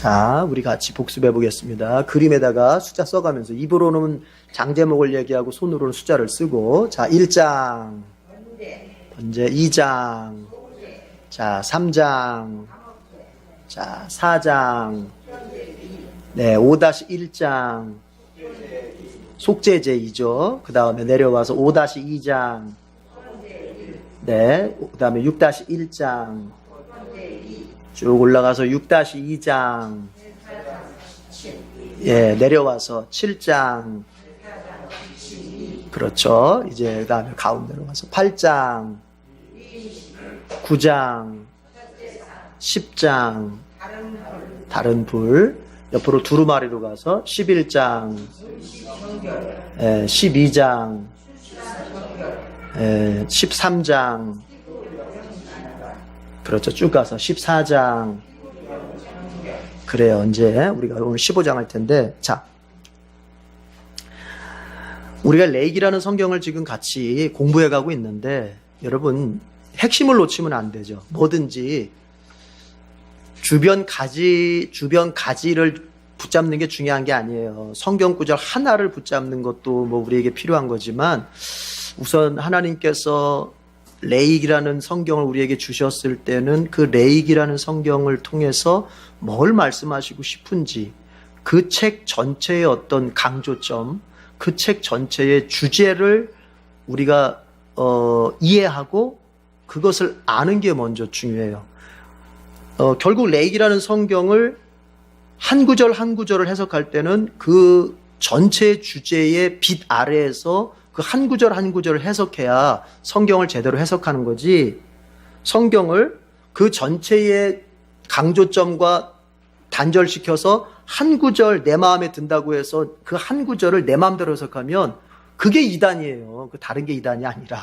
자, 우리 같이 복습해 보겠습니다. 그림에다가 숫자 써가면서 입으로는 장제목을 얘기하고 손으로는 숫자를 쓰고, 자, 1장, 번제 2장, 자, 3장, 자, 4장, 네, 5-1장, 속죄제이죠. 그 다음에 내려와서 5-2장, 네, 그 다음에 6-1장, 쭉 올라가서 6-2장, 예, 내려와서 7장, 그렇죠. 이제 그 다음에 가운데로 가서 8장, 9장, 10장, 다른 불, 옆으로 두루마리로 가서 11장, 12장, 13장, 그렇죠. 쭉 가서 14장. 그래요. 언제 우리가 오늘 15장 할 텐데, 자, 우리가 레이기라는 성경을 지금 같이 공부해 가고 있는데, 여러분 핵심을 놓치면 안 되죠. 뭐든지 주변 가지를 붙잡는 게 중요한 게 아니에요. 성경 구절 하나를 붙잡는 것도 뭐 우리에게 필요한 거지만, 우선 하나님께서 레이기라는 성경을 우리에게 주셨을 때는 그 레이기라는 성경을 통해서 뭘 말씀하시고 싶은지, 그 책 전체의 어떤 강조점, 그 책 전체의 주제를 우리가 이해하고 그것을 아는 게 먼저 중요해요. 결국 레이기라는 성경을 한 구절 한 구절을 해석할 때는 그 전체 주제의 빛 아래에서 그 한 구절 한 구절을 해석해야 성경을 제대로 해석하는 거지, 성경을 그 전체의 강조점과 단절시켜서 한 구절 내 마음에 든다고 해서 그 한 구절을 내 마음대로 해석하면 그게 이단이에요. 그 다른 게 이단이 아니라.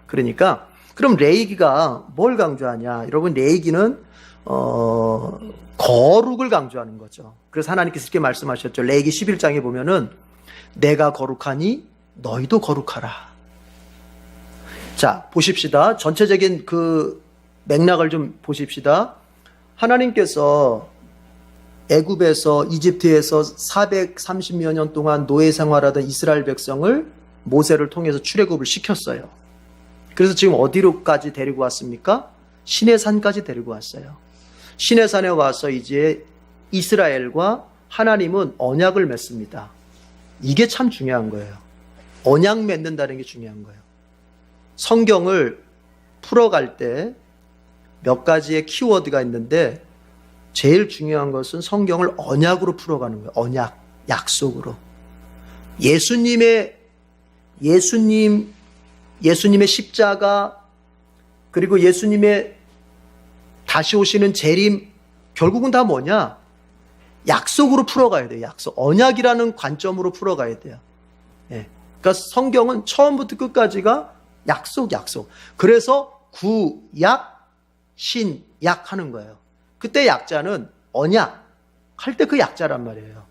그러니까 그럼 레이기가 뭘 강조하냐? 여러분, 레이기는 거룩을 강조하는 거죠. 그래서 하나님께서 이렇게 말씀하셨죠. 레이기 11장에 보면은 내가 거룩하니 너희도 거룩하라. 자, 보십시다. 전체적인 그 맥락을 좀 보십시다. 하나님께서 애굽에서, 이집트에서 430여 년 동안 노예 생활하던 이스라엘 백성을 모세를 통해서 출애굽을 시켰어요. 그래서 지금 어디로까지 데리고 왔습니까? 시내산까지 데리고 왔어요. 시내산에 와서 이제 이스라엘과 하나님은 언약을 맺습니다. 이게 참 중요한 거예요. 언약 맺는다는 게 중요한 거예요. 성경을 풀어갈 때 몇 가지의 키워드가 있는데, 제일 중요한 것은 성경을 언약으로 풀어가는 거예요. 언약, 약속으로. 예수님의 십자가, 그리고 예수님의 다시 오시는 재림, 결국은 다 뭐냐? 약속으로 풀어가야 돼요. 약속. 언약이라는 관점으로 풀어가야 돼요. 예. 그러니까 성경은 처음부터 끝까지가 약속. 그래서 구약, 신약 하는 거예요. 그때 약자는 언약 할 때 그 약자란 말이에요.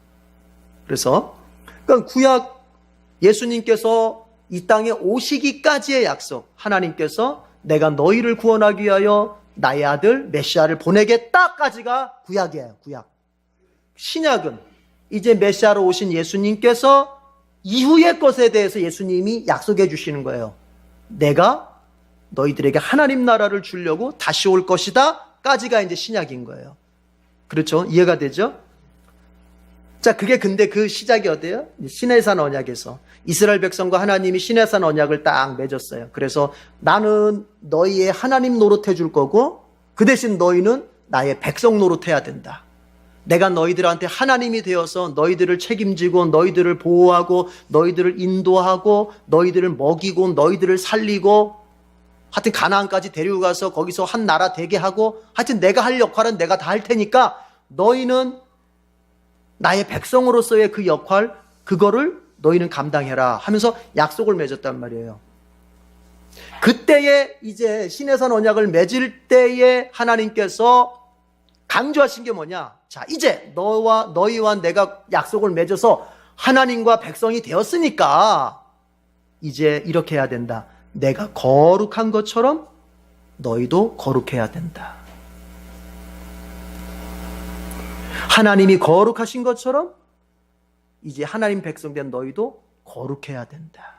그래서 그러니까 구약, 예수님께서 이 땅에 오시기까지의 약속, 하나님께서 내가 너희를 구원하기 위하여 나의 아들 메시아를 보내겠다까지가 구약이에요. 구약. 신약은 이제 메시아로 오신 예수님께서 이후의 것에 대해서 예수님이 약속해 주시는 거예요. 내가 너희들에게 하나님 나라를 주려고 다시 올 것이다 까지가 이제 신약인 거예요. 그렇죠? 이해가 되죠? 자, 그게 근데 그 시작이 어디예요? 시내산 언약에서 이스라엘 백성과 하나님이 시내산 언약을 딱 맺었어요. 그래서 나는 너희의 하나님 노릇해 줄 거고 그 대신 너희는 나의 백성 노릇해야 된다. 내가 너희들한테 하나님이 되어서 너희들을 책임지고 너희들을 보호하고 너희들을 인도하고 너희들을 먹이고 너희들을 살리고, 하여튼 가나안까지 데리고 가서 거기서 한 나라 되게 하고, 하여튼 내가 할 역할은 내가 다 할 테니까 너희는 나의 백성으로서의 그 역할, 그거를 너희는 감당해라 하면서 약속을 맺었단 말이에요. 그때에 이제 시내산 언약을 맺을 때에 하나님께서 강조하신 게 뭐냐? 자, 이제 너희와 내가 약속을 맺어서 하나님과 백성이 되었으니까 이제 이렇게 해야 된다. 내가 거룩한 것처럼 너희도 거룩해야 된다. 하나님이 거룩하신 것처럼 이제 하나님 백성된 너희도 거룩해야 된다.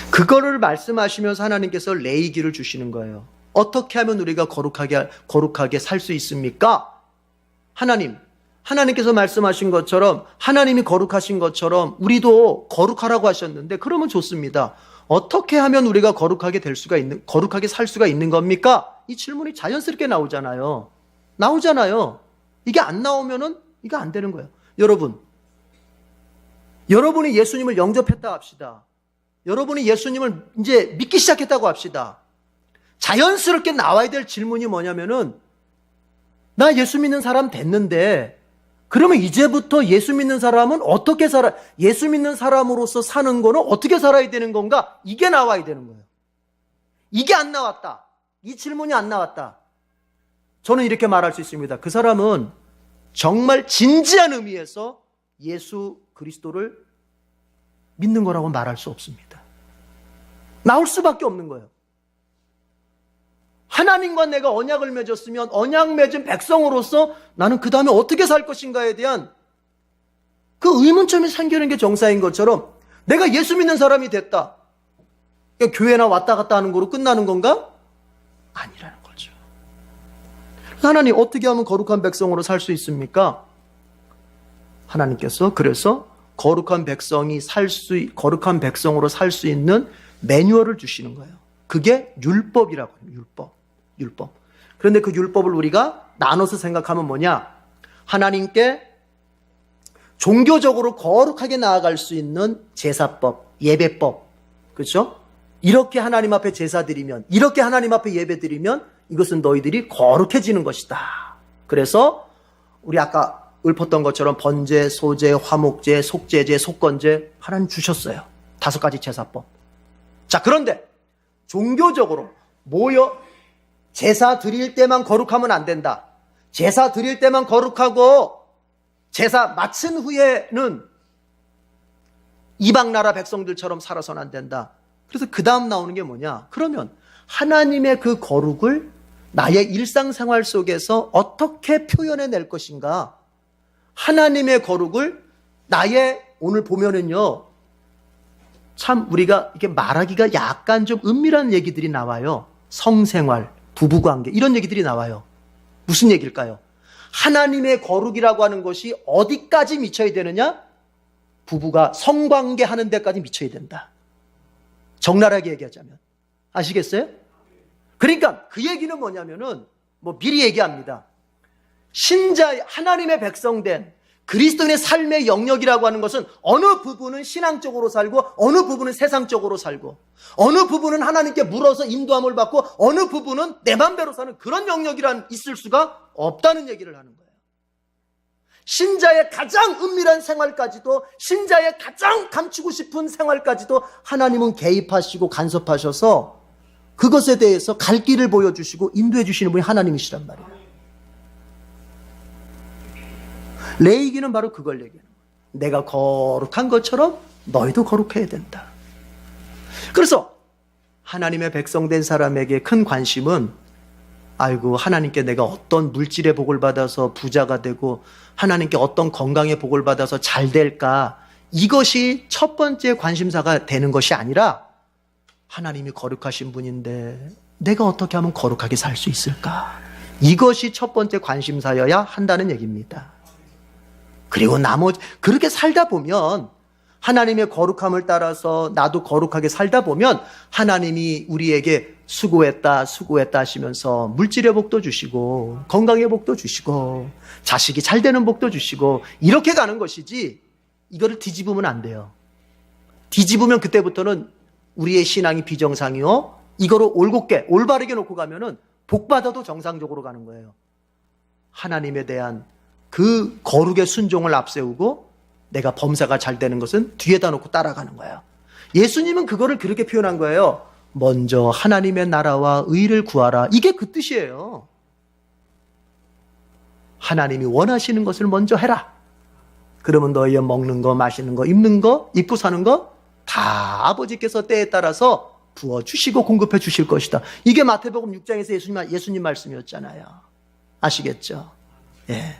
그거를 말씀하시면서 하나님께서 레위기를 주시는 거예요. 어떻게 하면 우리가 거룩하게 살 수 있습니까? 하나님께서 말씀하신 것처럼, 하나님이 거룩하신 것처럼 우리도 거룩하라고 하셨는데, 그러면 좋습니다. 어떻게 하면 우리가 거룩하게 살 수가 있는 겁니까? 이 질문이 자연스럽게 나오잖아요. 이게 안 나오면은 이거 안 되는 거예요. 여러분이 예수님을 영접했다 합시다. 여러분이 예수님을 이제 믿기 시작했다고 합시다. 자연스럽게 나와야 될 질문이 뭐냐면은, 나 예수 믿는 사람 됐는데, 그러면 이제부터 예수 믿는 사람은 어떻게 예수 믿는 사람으로서 사는 거는 어떻게 살아야 되는 건가? 이게 나와야 되는 거예요. 이게 안 나왔다. 이 질문이 안 나왔다. 저는 이렇게 말할 수 있습니다. 그 사람은 정말 진지한 의미에서 예수 그리스도를 믿는 거라고 말할 수 없습니다. 나올 수밖에 없는 거예요. 하나님과 내가 언약을 맺었으면 언약 맺은 백성으로서 나는 그 다음에 어떻게 살 것인가에 대한 그 의문점이 생기는 게 정사인 것처럼, 내가 예수 믿는 사람이 됐다, 그러니까 교회나 왔다 갔다 하는 거로 끝나는 건가? 아니라는 거죠. 하나님, 어떻게 하면 거룩한 백성으로 살 수 있습니까? 하나님께서 그래서 거룩한 백성으로 살 수 있는 매뉴얼을 주시는 거예요. 그게 율법이라고 해요. 율법. 그런데 그 율법을 우리가 나눠서 생각하면 뭐냐? 하나님께 종교적으로 거룩하게 나아갈 수 있는 제사법, 예배법. 그렇죠? 이렇게 하나님 앞에 제사 드리면, 이렇게 하나님 앞에 예배 드리면 이것은 너희들이 거룩해지는 것이다. 그래서 우리 아까 읊었던 것처럼 번제, 소제, 화목제, 속죄제, 속건제 하나님 주셨어요. 5가지 제사법. 자, 그런데 종교적으로 제사 드릴 때만 거룩하면 안 된다. 제사 드릴 때만 거룩하고 제사 마친 후에는 이방 나라 백성들처럼 살아서는 안 된다. 그래서 그 다음 나오는 게 뭐냐? 그러면 하나님의 그 거룩을 나의 일상생활 속에서 어떻게 표현해낼 것인가? 하나님의 거룩을 오늘 보면은요, 참 우리가 이렇게 말하기가 약간 좀 은밀한 얘기들이 나와요. 성생활, 부부관계, 이런 얘기들이 나와요. 무슨 얘기일까요? 하나님의 거룩이라고 하는 것이 어디까지 미쳐야 되느냐? 부부가 성관계 하는 데까지 미쳐야 된다. 적나라하게 얘기하자면. 아시겠어요? 그러니까 그 얘기는 뭐냐면은, 미리 얘기합니다. 하나님의 백성된 그리스도인의 삶의 영역이라고 하는 것은 어느 부분은 신앙적으로 살고, 어느 부분은 세상적으로 살고, 어느 부분은 하나님께 물어서 인도함을 받고, 어느 부분은 내 맘대로 사는 그런 영역이란 있을 수가 없다는 얘기를 하는 거예요. 신자의 가장 은밀한 생활까지도, 신자의 가장 감추고 싶은 생활까지도 하나님은 개입하시고 간섭하셔서 그것에 대해서 갈 길을 보여주시고 인도해 주시는 분이 하나님이시란 말이에요. 레위기는 바로 그걸 얘기하는 거예요. 내가 거룩한 것처럼 너희도 거룩해야 된다. 그래서 하나님의 백성된 사람에게 큰 관심은, 아이고, 하나님께 내가 어떤 물질의 복을 받아서 부자가 되고 하나님께 어떤 건강의 복을 받아서 잘 될까, 이것이 첫 번째 관심사가 되는 것이 아니라, 하나님이 거룩하신 분인데 내가 어떻게 하면 거룩하게 살 수 있을까, 이것이 첫 번째 관심사여야 한다는 얘기입니다. 그리고 그렇게 살다 보면, 하나님의 거룩함을 따라서 나도 거룩하게 살다 보면 하나님이 우리에게 수고했다 하시면서 물질의 복도 주시고, 건강의 복도 주시고, 자식이 잘 되는 복도 주시고, 이렇게 가는 것이지, 이거를 뒤집으면 안 돼요. 뒤집으면 그때부터는 우리의 신앙이 비정상이요, 이거를 올바르게 놓고 가면은 복 받아도 정상적으로 가는 거예요. 하나님에 대한 그 거룩의 순종을 앞세우고 내가 범사가 잘 되는 것은 뒤에다 놓고 따라가는 거예요. 예수님은 그거를 그렇게 표현한 거예요. 먼저 하나님의 나라와 의를 구하라. 이게 그 뜻이에요. 하나님이 원하시는 것을 먼저 해라. 그러면 너희의 먹는 거, 마시는 거, 입는 거, 입고 사는 거 다 아버지께서 때에 따라서 부어주시고 공급해 주실 것이다. 이게 마태복음 6장에서 예수님 말씀이었잖아요. 아시겠죠? 예.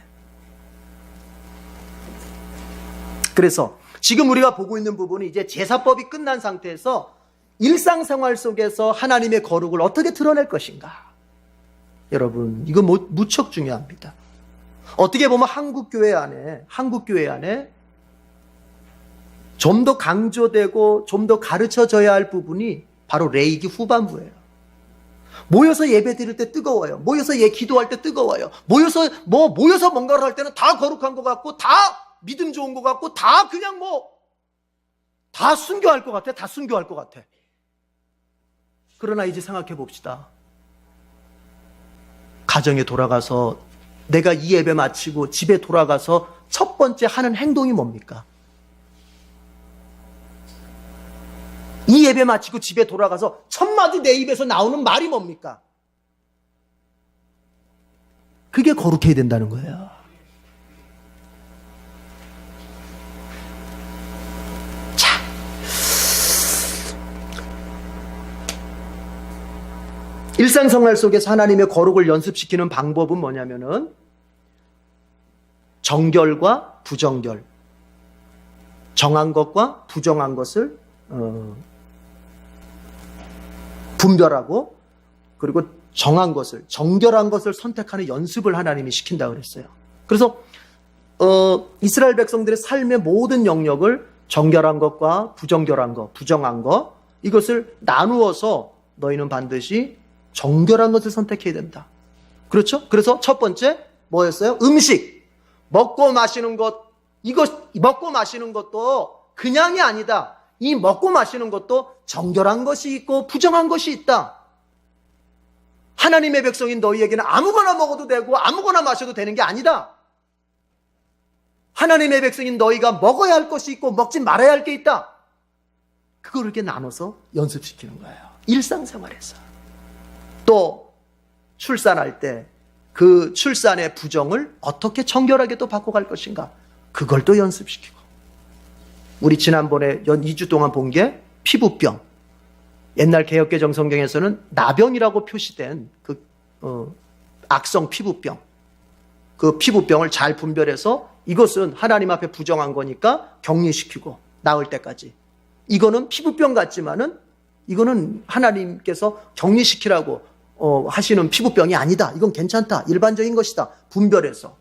그래서 지금 우리가 보고 있는 부분은 이제 제사법이 끝난 상태에서 일상생활 속에서 하나님의 거룩을 어떻게 드러낼 것인가. 여러분, 이거 무척 중요합니다. 어떻게 보면 한국 교회 안에 좀 더 강조되고 좀 더 가르쳐져야 할 부분이 바로 레이기 후반부예요. 모여서 예배 드릴 때 뜨거워요. 모여서 기도할 때 뜨거워요. 모여서 뭔가를 할 때는 다 거룩한 것 같고, 다 믿음 좋은 것 같고, 다 그냥 다 순교할 것 같아. 다 순교할 것 같아. 그러나 이제 생각해 봅시다. 가정에 돌아가서 내가 이 예배 마치고 집에 돌아가서 첫 번째 하는 행동이 뭡니까? 이 예배 마치고 집에 돌아가서 첫 마디 내 입에서 나오는 말이 뭡니까? 그게 거룩해야 된다는 거예요. 자, 일상생활 속에서 하나님의 거룩을 연습시키는 방법은 뭐냐면은 정결과 부정결, 정한 것과 부정한 것을 분별하고, 그리고 정한 것을, 정결한 것을 선택하는 연습을 하나님이 시킨다고 그랬어요. 그래서 이스라엘 백성들의 삶의 모든 영역을 정결한 것과 부정결한 것, 부정한 것, 이것을 나누어서 너희는 반드시 정결한 것을 선택해야 된다. 그렇죠? 그래서 첫 번째 뭐였어요? 음식. 먹고 마시는 것, 먹고 마시는 것도 그냥이 아니다. 이 먹고 마시는 것도 정결한 것이 있고 부정한 것이 있다. 하나님의 백성인 너희에게는 아무거나 먹어도 되고 아무거나 마셔도 되는 게 아니다. 하나님의 백성인 너희가 먹어야 할 것이 있고 먹지 말아야 할 게 있다. 그걸 이렇게 나눠서 연습시키는 거예요. 일상생활에서. 또 출산할 때 그 출산의 부정을 어떻게 정결하게 또 바꿔갈 것인가, 그걸 또 연습시키고. 우리 지난번에 2주 동안 본 게 피부병. 옛날 개역개정 성경에서는 나병이라고 표시된 그 악성 피부병. 그 피부병을 잘 분별해서 이것은 하나님 앞에 부정한 거니까 격리시키고 나을 때까지. 이거는 피부병 같지만은 이거는 하나님께서 격리시키라고 하시는 피부병이 아니다. 이건 괜찮다. 일반적인 것이다. 분별해서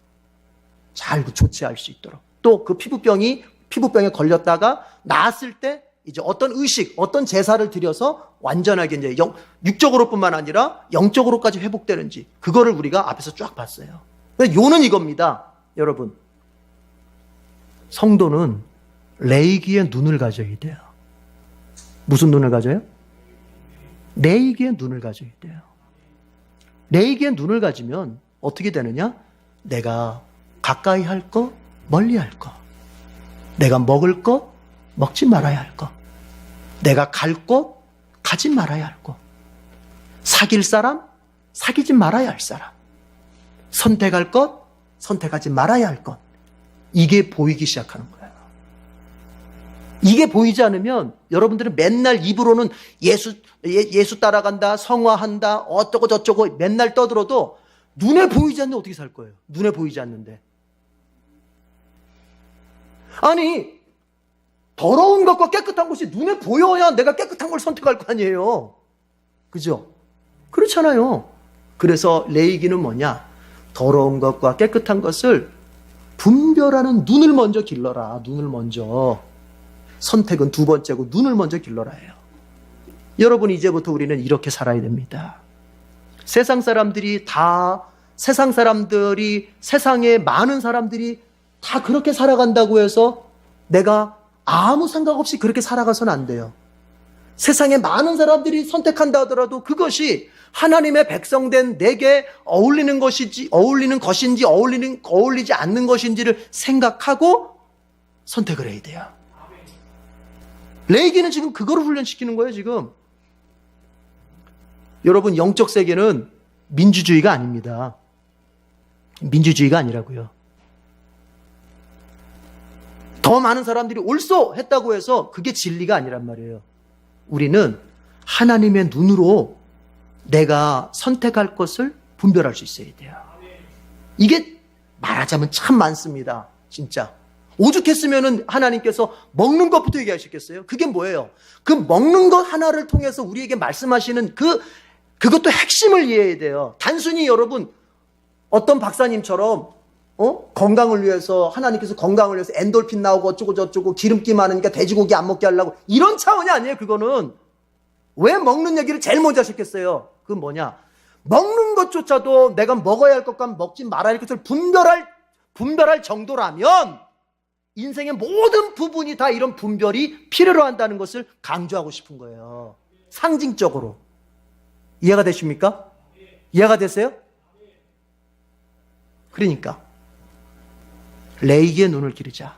잘 조치할 수 있도록. 또 그 피부병에 걸렸다가 나았을 때 이제 어떤 의식, 어떤 제사를 드려서 완전하게 이제 육적으로뿐만 아니라 영적으로까지 회복되는지, 그거를 우리가 앞에서 쫙 봤어요. 요는 이겁니다. 여러분, 성도는 레이기의 눈을 가져야 돼요. 무슨 눈을 가져요? 레이기의 눈을 가져야 돼요. 레이기의 눈을 가지면 어떻게 되느냐? 내가 가까이 할 거, 멀리 할 거, 내가 먹을 것, 먹지 말아야 할 것, 내가 갈 곳, 가지 말아야 할 곳, 사귈 사람, 사귀지 말아야 할 사람, 선택할 것, 선택하지 말아야 할 것, 이게 보이기 시작하는 거예요. 이게 보이지 않으면 여러분들은 맨날 입으로는 예수 따라간다, 성화한다, 어쩌고 저쩌고 맨날 떠들어도 눈에 보이지 않는데 어떻게 살 거예요? 눈에 보이지 않는데. 아니, 더러운 것과 깨끗한 것이 눈에 보여야 내가 깨끗한 걸 선택할 거 아니에요. 그죠? 그렇잖아요. 그래서 레이기는 뭐냐? 더러운 것과 깨끗한 것을 분별하는 눈을 먼저 길러라. 눈을 먼저. 선택은 두 번째고 눈을 먼저 길러라 해요. 여러분, 이제부터 우리는 이렇게 살아야 됩니다. 세상에 많은 사람들이 다 그렇게 살아간다고 해서 내가 아무 생각 없이 그렇게 살아가서는 안 돼요. 세상에 많은 사람들이 선택한다 하더라도 그것이 하나님의 백성된 내게 어울리는 것인지 어울리지 않는 것인지를 생각하고 선택을 해야 돼요. 레이기는 지금 그거를 훈련시키는 거예요, 지금. 여러분, 영적 세계는 민주주의가 아닙니다. 민주주의가 아니라고요. 더 많은 사람들이 옳소 했다고 해서 그게 진리가 아니란 말이에요. 우리는 하나님의 눈으로 내가 선택할 것을 분별할 수 있어야 돼요. 이게 말하자면 참 많습니다. 진짜. 오죽했으면은 하나님께서 먹는 것부터 얘기하셨겠어요? 그게 뭐예요? 그 먹는 것 하나를 통해서 우리에게 말씀하시는 그것도 핵심을 이해해야 돼요. 단순히 여러분, 어떤 박사님처럼, 건강을 위해서, 하나님께서 건강을 위해서 엔돌핀 나오고 어쩌고 저쩌고 기름기 많으니까 돼지고기 안 먹게 하려고 이런 차원이 아니에요, 그거는. 왜 먹는 얘기를 제일 먼저 하셨겠어요? 그건 뭐냐? 먹는 것조차도 내가 먹어야 할 것과 먹지 말아야 할 것을 분별할 정도라면 인생의 모든 부분이 다 이런 분별이 필요로 한다는 것을 강조하고 싶은 거예요. 상징적으로. 이해가 되십니까? 이해가 되세요? 그러니까 레이기의 눈을 기르자.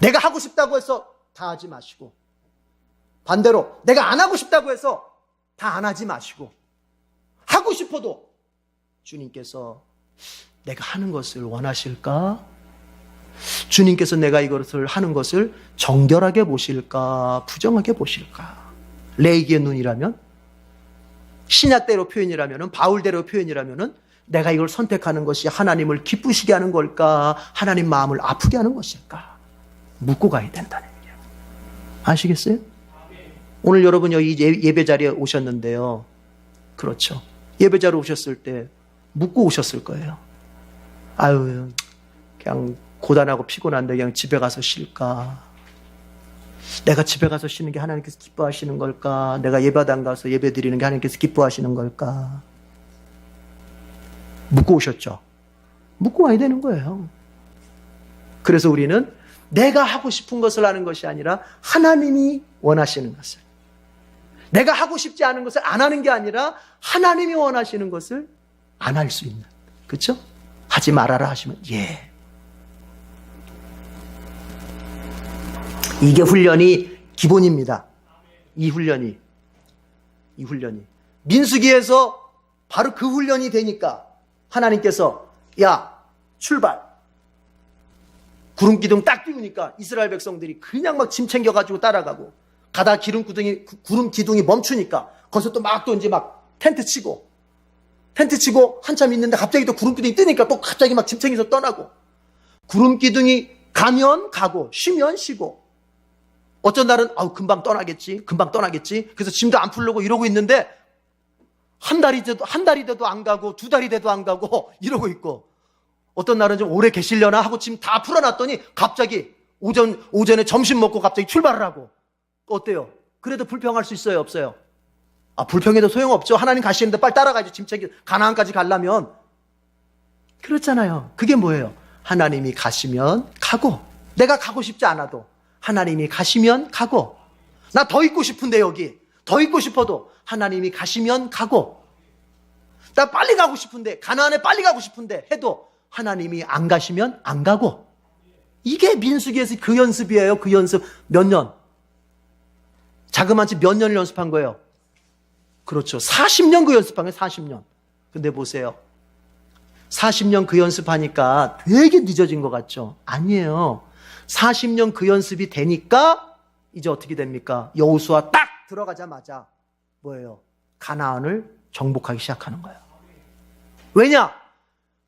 내가 하고 싶다고 해서 다 하지 마시고, 반대로 내가 안 하고 싶다고 해서 다 안 하지 마시고, 하고 싶어도 주님께서 내가 하는 것을 원하실까? 주님께서 내가 이것을 하는 것을 정결하게 보실까? 부정하게 보실까? 레이기의 눈이라면, 신약대로 표현이라면, 바울대로 표현이라면 내가 이걸 선택하는 것이 하나님을 기쁘시게 하는 걸까? 하나님 마음을 아프게 하는 것일까? 묻고 가야 된다는 얘기예요. 아시겠어요? 오늘 여러분 여기 예배 자리에 오셨는데요. 그렇죠. 예배 자리에 오셨을 때 묻고 오셨을 거예요. 아유, 그냥 고단하고 피곤한데 그냥 집에 가서 쉴까? 내가 집에 가서 쉬는 게 하나님께서 기뻐하시는 걸까? 내가 예배당 가서 예배 드리는 게 하나님께서 기뻐하시는 걸까? 묻고 오셨죠? 묻고 와야 되는 거예요. 그래서 우리는 내가 하고 싶은 것을 하는 것이 아니라 하나님이 원하시는 것을, 내가 하고 싶지 않은 것을 안 하는 게 아니라 하나님이 원하시는 것을 안 할 수 있는, 그렇죠? 하지 말아라 하시면 예. 이게 훈련이 기본입니다. 이 훈련이 민수기에서 바로 그 훈련이 되니까 하나님께서 야 출발, 구름 기둥 딱 띄우니까 이스라엘 백성들이 그냥 막 짐 챙겨가지고 따라가고, 가다 구름 기둥이 멈추니까 거기서 또 이제 막 텐트 치고 한참 있는데 갑자기 또 구름 기둥이 뜨니까 또 갑자기 막 짐 챙겨서 떠나고, 구름 기둥이 가면 가고 쉬면 쉬고, 어쩐 날은 금방 떠나겠지. 그래서 짐도 안 풀려고 이러고 있는데 한 달이 돼도 안 가고 2달이 돼도 안 가고 이러고 있고, 어떤 날은 좀 오래 계시려나 하고 짐 다 풀어놨더니 갑자기 오전에 점심 먹고 갑자기 출발을 하고. 어때요? 그래도 불평할 수 있어요, 없어요? 불평해도 소용없죠. 하나님 가시는데 빨리 따라가야죠. 짐 챙겨 가나안까지 가려면. 그렇잖아요. 그게 뭐예요? 하나님이 가시면 가고, 내가 가고 싶지 않아도 하나님이 가시면 가고, 나 더 있고 싶은데 여기 더 있고 싶어도 하나님이 가시면 가고, 나 빨리 가고 싶은데 가나안에 빨리 가고 싶은데 해도 하나님이 안 가시면 안 가고. 이게 민수기에서 그 연습이에요. 그 연습 몇 년, 자그마치 몇 년을 연습한 거예요? 그렇죠. 40년 그 연습한 거예요. 40년. 근데 보세요, 40년 그 연습하니까 되게 늦어진 것 같죠? 아니에요. 40년 그 연습이 되니까 이제 어떻게 됩니까? 여호수아 딱 들어가자마자 뭐예요? 가나안을 정복하기 시작하는 거예요. 왜냐?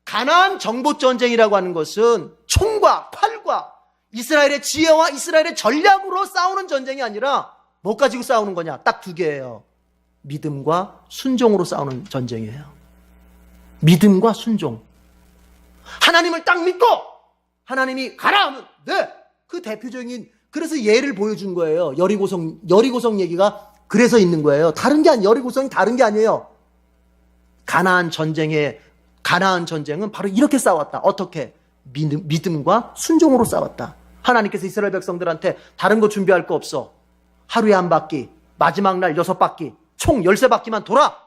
가나안 정복 전쟁이라고 하는 것은 총과 활과 이스라엘의 지혜와 이스라엘의 전략으로 싸우는 전쟁이 아니라 뭐 가지고 싸우는 거냐? 딱 2개예요. 믿음과 순종으로 싸우는 전쟁이에요. 믿음과 순종. 하나님을 딱 믿고 하나님이 가라 하면 네. 그 대표적인, 그래서 예를 보여준 거예요. 여리고성 얘기가 그래서 있는 거예요. 여리고성이 다른 게 아니에요. 가나안 전쟁은 바로 이렇게 싸웠다. 어떻게? 믿음과 순종으로 싸웠다. 하나님께서 이스라엘 백성들한테 다른 거 준비할 거 없어. 하루에 한 바퀴, 마지막 날 6바퀴, 총 13바퀴만 돌아.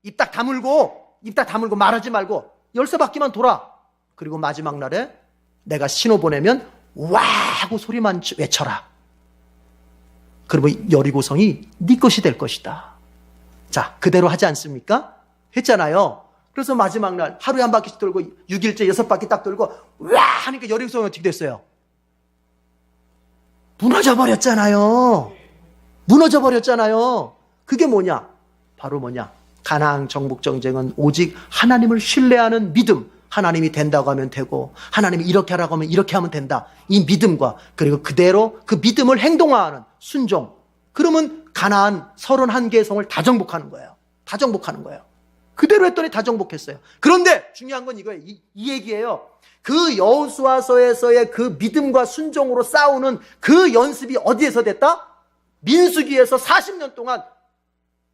입 딱 다물고 말하지 말고 13바퀴만 돌아. 그리고 마지막 날에 내가 신호 보내면 와 하고 소리만 외쳐라. 그러면 여리고성이 네 것이 될 것이다. 자, 그대로 하지 않습니까? 했잖아요. 그래서 마지막 날 하루에 한 바퀴씩 돌고 6일째 6바퀴 딱 돌고 와 하니까 여리고성이 어떻게 됐어요? 무너져 버렸잖아요. 무너져 버렸잖아요. 그게 뭐냐? 바로 뭐냐? 가나안 정복 전쟁은 오직 하나님을 신뢰하는 믿음. 하나님이 된다고 하면 되고 하나님이 이렇게 하라고 하면 이렇게 하면 된다. 이 믿음과 그리고 그대로 그 믿음을 행동화하는 순종. 그러면 가나안 31개의 성을 다 정복하는 거예요. 다 정복하는 거예요. 그대로 했더니 다 정복했어요. 그런데 중요한 건 이거예요. 이 얘기예요. 그 여호수아서에서의 그 믿음과 순종으로 싸우는 그 연습이 어디에서 됐다? 민수기에서 40년 동안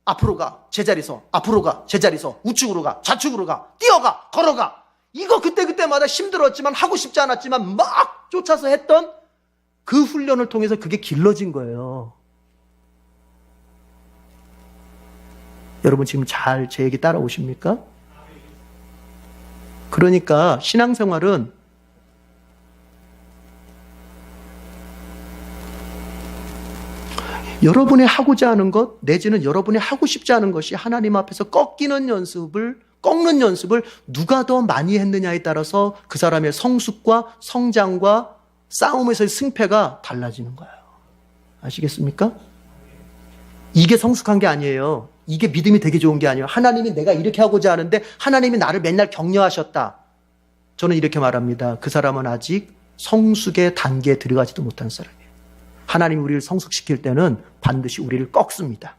앞으로 가, 제자리서, 앞으로 가, 제자리서, 우측으로 가, 좌측으로 가, 뛰어가, 걸어가. 이거 그때마다 힘들었지만 하고 싶지 않았지만 막 쫓아서 했던 그 훈련을 통해서 그게 길러진 거예요. 여러분 지금 잘 제 얘기 따라오십니까? 그러니까 신앙생활은 여러분이 하고자 하는 것 내지는 여러분이 하고 싶지 않은 것이 하나님 앞에서 꺾는 연습을 누가 더 많이 했느냐에 따라서 그 사람의 성숙과 성장과 싸움에서의 승패가 달라지는 거예요. 아시겠습니까? 이게 성숙한 게 아니에요. 이게 믿음이 되게 좋은 게 아니에요. 하나님이 내가 이렇게 하고자 하는데 하나님이 나를 맨날 격려하셨다. 저는 이렇게 말합니다. 그 사람은 아직 성숙의 단계에 들어가지도 못한 사람이에요. 하나님이 우리를 성숙시킬 때는 반드시 우리를 꺾습니다.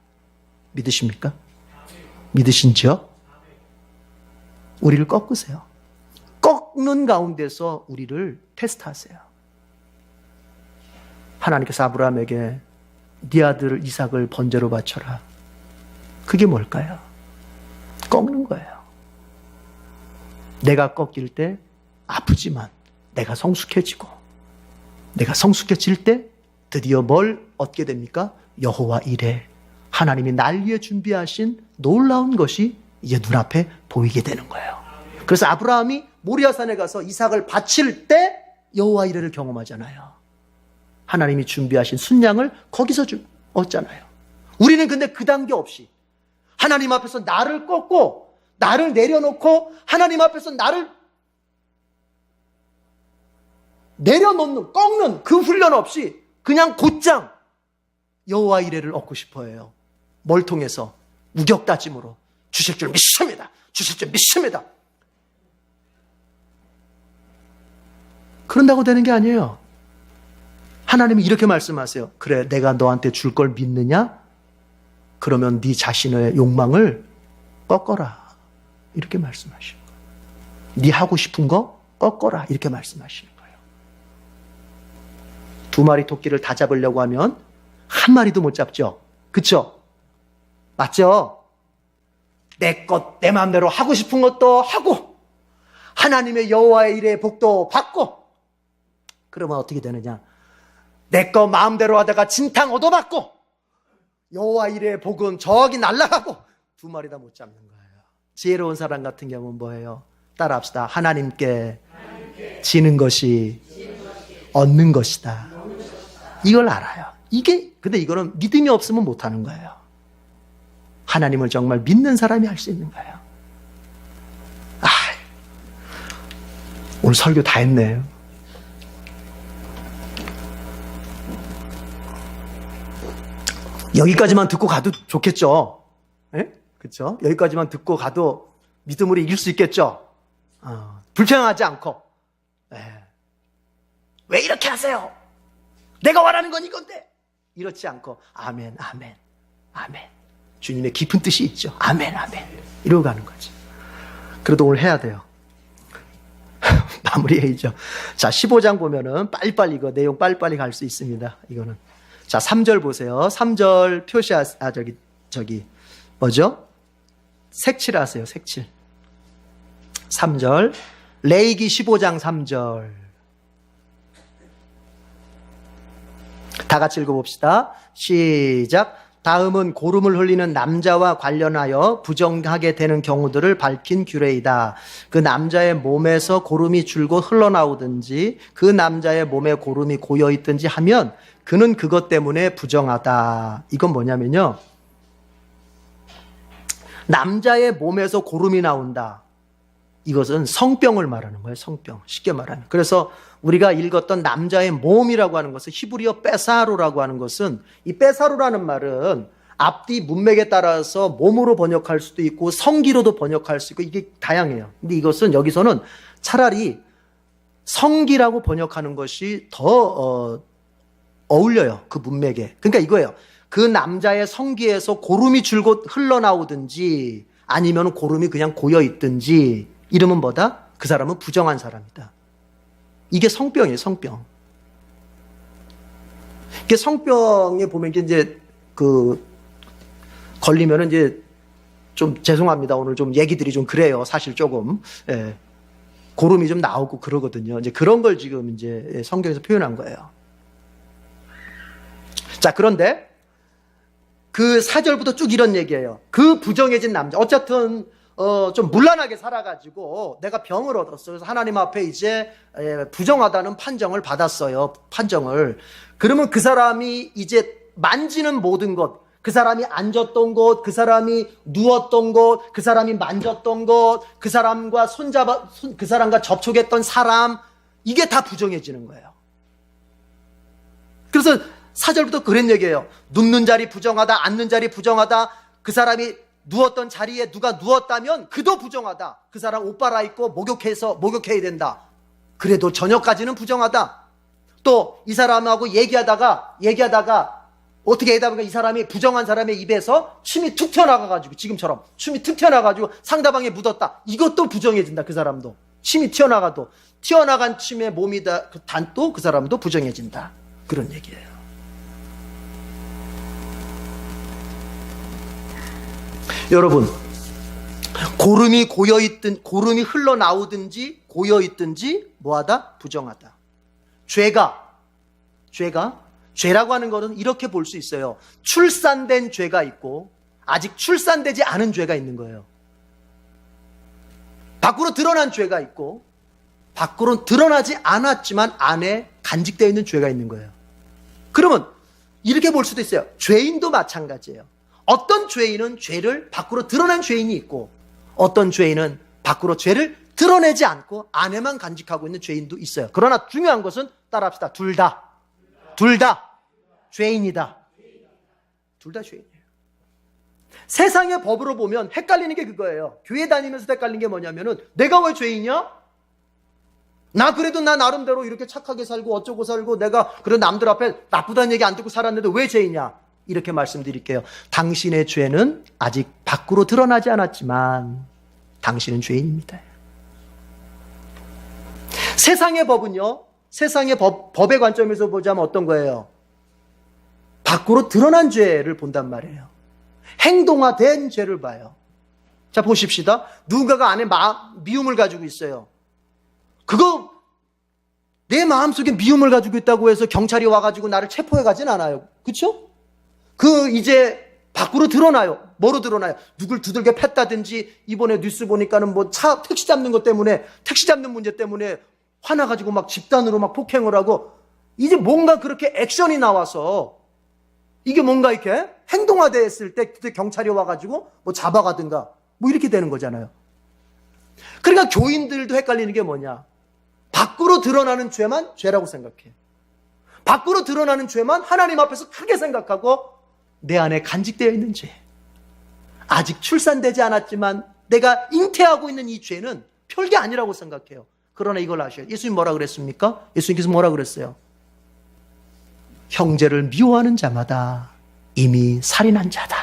믿으십니까? 믿으신지요? 우리를 꺾으세요. 꺾는 가운데서 우리를 테스트하세요. 하나님께서 아브라함에게 네 아들 이삭을 번제로 바쳐라. 그게 뭘까요? 꺾는 거예요. 내가 꺾일 때 아프지만 내가 성숙해지고 내가 성숙해질 때 드디어 뭘 얻게 됩니까? 여호와 이레 하나님이 날 위해 준비하신 놀라운 것이 이제 눈앞에 보이게 되는 거예요. 그래서 아브라함이 모리아산에 가서 이삭을 바칠 때 여호와 이레를 경험하잖아요. 하나님이 준비하신 순양을 거기서 얻잖아요. 우리는 근데 그 단계 없이 하나님 앞에서 나를 꺾고 나를 내려놓고 하나님 앞에서 나를 내려놓는 꺾는 그 훈련 없이 그냥 곧장 여호와 이레를 얻고 싶어해요. 뭘 통해서? 우격다짐으로 주실 줄 믿습니다. 주실 줄 믿습니다. 그런다고 되는 게 아니에요. 하나님이 이렇게 말씀하세요. 그래, 내가 너한테 줄 걸 믿느냐? 그러면 네 자신의 욕망을 꺾어라. 이렇게 말씀하시는 거예요. 네 하고 싶은 거 꺾어라. 이렇게 말씀하시는 거예요. 2마리 토끼를 다 잡으려고 하면 1마리도 못 잡죠. 그쵸? 맞죠? 내 것, 내 마음대로 하고 싶은 것도 하고 하나님의 여호와의 일의 복도 받고 그러면 어떻게 되느냐? 내 거 마음대로 하다가 진탕 얻어맞고 여호와 일의 복은 저기 날아가고 2마리 다 못 잡는 거예요. 지혜로운 사람 같은 경우는 뭐예요? 따라합시다. 하나님께 지는 것이 얻는 것이다. 이걸 알아요. 근데 이거는 믿음이 없으면 못하는 거예요. 하나님을 정말 믿는 사람이 할 수 있는 거예요. 오늘 설교 다 했네요. 여기까지만 듣고 가도 좋겠죠. 예? 그렇죠? 여기까지만 듣고 가도 믿음으로 이길 수 있겠죠. 불평하지 않고. 왜 이렇게 하세요? 내가 원하는 건 이건데. 이렇지 않고 아멘, 아멘, 아멘. 주님의 깊은 뜻이 있죠. 아멘, 아멘. 이러고 가는 거지. 그래도 오늘 해야 돼요. 마무리해야죠. 자, 15장 보면은 빨리빨리 이거 내용 빨리빨리 갈 수 있습니다. 이거는. 자, 3절 보세요. 3절 저기 뭐죠? 색칠하세요. 색칠. 3절. 레위기 15장 3절. 다 같이 읽어봅시다. 시작. 다음은 고름을 흘리는 남자와 관련하여 부정하게 되는 경우들을 밝힌 규례이다. 그 남자의 몸에서 고름이 줄곧 흘러나오든지 그 남자의 몸에 고름이 고여있든지 하면 그는 그것 때문에 부정하다. 이건 뭐냐면요. 남자의 몸에서 고름이 나온다. 이것은 성병을 말하는 거예요. 성병. 쉽게 말하면. 그래서 우리가 읽었던 남자의 몸이라고 하는 것은 히브리어 빼사로라고 하는 것은 이 빼사로라는 말은 앞뒤 문맥에 따라서 몸으로 번역할 수도 있고 성기로도 번역할 수 있고 이게 다양해요. 근데 이것은 여기서는 차라리 성기라고 번역하는 것이 더 어울려요. 그 문맥에. 그러니까 이거예요. 그 남자의 성기에서 고름이 줄곧 흘러나오든지 아니면 고름이 그냥 고여있든지 이름은 뭐다? 그 사람은 부정한 사람이다. 이게 성병이에요. 성병. 이게 성병에 보면 이제 걸리면은 이제 좀 죄송합니다. 오늘 좀 얘기들이 좀 그래요. 사실 조금. 예. 고름이 좀 나오고 그러거든요. 이제 그런 걸 지금 이제 성경에서 표현한 거예요. 자, 그런데 그 4절부터 쭉 이런 얘기예요. 그 부정해진 남자. 어쨌든 좀 문란하게 살아가지고 내가 병을 얻었어요. 그래서 하나님 앞에 이제 부정하다는 판정을 받았어요. 판정을. 그러면 그 사람이 이제 만지는 모든 것, 그 사람이 앉았던 곳, 그 사람이 누웠던 곳, 그 사람이 만졌던 곳, 그 사람과 그 사람과 접촉했던 사람, 이게 다 부정해지는 거예요. 그래서 4절부터 그런 얘기예요. 눕는 자리 부정하다, 앉는 자리 부정하다, 그 사람이 누웠던 자리에 누가 누웠다면 그도 부정하다. 그 사람 옷 갈아입고 목욕해야 된다. 그래도 저녁까지는 부정하다. 또 이 사람하고 얘기하다가 어떻게 하다 보니까 이 사람이 부정한 사람의 입에서 침이 툭 튀어나가가지고 지금처럼 침이 툭 튀어나가지고 상대방에 묻었다. 이것도 부정해진다. 그 사람도. 침이 튀어나가도 튀어나간 침의 몸이다. 또 그 사람도 부정해진다. 그런 얘기예요. 여러분, 고름이 고여있든 고름이 흘러나오든지 고여있든지 뭐하다? 부정하다. 죄라고 하는 것은 이렇게 볼 수 있어요. 출산된 죄가 있고 아직 출산되지 않은 죄가 있는 거예요. 밖으로 드러난 죄가 있고 밖으로 드러나지 않았지만 안에 간직되어 있는 죄가 있는 거예요. 그러면 이렇게 볼 수도 있어요. 죄인도 마찬가지예요. 어떤 죄인은 죄를 밖으로 드러난 죄인이 있고 어떤 죄인은 밖으로 죄를 드러내지 않고 안에만 간직하고 있는 죄인도 있어요. 그러나 중요한 것은 따라합시다. 둘 다 죄인이다. 둘 다 죄인이에요. 세상의 법으로 보면 헷갈리는 게 그거예요. 교회 다니면서 헷갈리는 게 뭐냐면은 내가 왜 죄인이야? 나 그래도 나 나름대로 이렇게 착하게 살고 어쩌고 살고 내가 그런 남들 앞에 나쁘다는 얘기 안 듣고 살았는데 왜 죄인이야? 이렇게 말씀드릴게요. 당신의 죄는 아직 밖으로 드러나지 않았지만 당신은 죄인입니다. 세상의 법은요. 세상의 법의 관점에서 보자면 어떤 거예요? 밖으로 드러난 죄를 본단 말이에요. 행동화된 죄를 봐요. 자, 보십시다. 누군가가 안에 미움을 가지고 있어요. 그거 내 마음속에 미움을 가지고 있다고 해서 경찰이 와가지고 나를 체포해 가진 않아요. 그렇죠? 이제 밖으로 드러나요. 뭐로 드러나요? 누굴 두들겨 팼다든지 이번에 뉴스 보니까는 택시 잡는 것 때문에 택시 잡는 문제 때문에 화나가지고 막 집단으로 막 폭행을 하고 이제 뭔가 그렇게 액션이 나와서 이게 뭔가 이렇게 행동화됐을 때 그때 경찰이 와가지고 잡아가든가 이렇게 되는 거잖아요. 그러니까 교인들도 헷갈리는 게 뭐냐? 밖으로 드러나는 죄만 죄라고 생각해. 밖으로 드러나는 죄만 하나님 앞에서 크게 생각하고 내 안에 간직되어 있는 죄. 아직 출산되지 않았지만 내가 잉태하고 있는 이 죄는 별게 아니라고 생각해요. 그러나 이걸 아셔요. 예수님 뭐라 그랬습니까? 예수님께서 뭐라 그랬어요? 형제를 미워하는 자마다 이미 살인한 자다.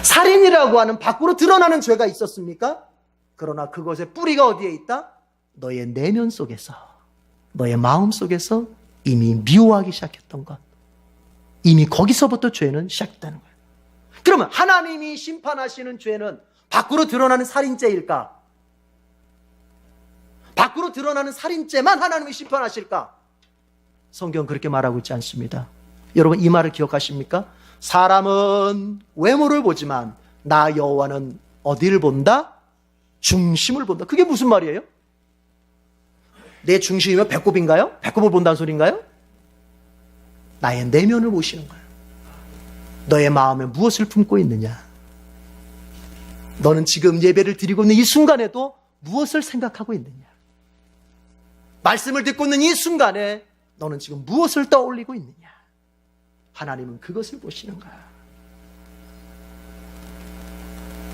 살인이라고 하는 밖으로 드러나는 죄가 있었습니까? 그러나 그것의 뿌리가 어디에 있다? 너의 내면 속에서, 너의 마음 속에서 이미 미워하기 시작했던 것. 이미 거기서부터 죄는 시작됐다는 거예요. 그러면 하나님이 심판하시는 죄는 밖으로 드러나는 살인죄일까? 밖으로 드러나는 살인죄만 하나님이 심판하실까? 성경 그렇게 말하고 있지 않습니다. 여러분 이 말을 기억하십니까? 사람은 외모를 보지만 나 여호와는 어디를 본다? 중심을 본다. 그게 무슨 말이에요? 내 중심이면 배꼽인가요? 배꼽을 본다는 소리인가요? 나의 내면을 보시는 거예요. 너의 마음에 무엇을 품고 있느냐? 너는 지금 예배를 드리고 있는 이 순간에도 무엇을 생각하고 있느냐? 말씀을 듣고 있는 이 순간에 너는 지금 무엇을 떠올리고 있느냐? 하나님은 그것을 보시는 거야.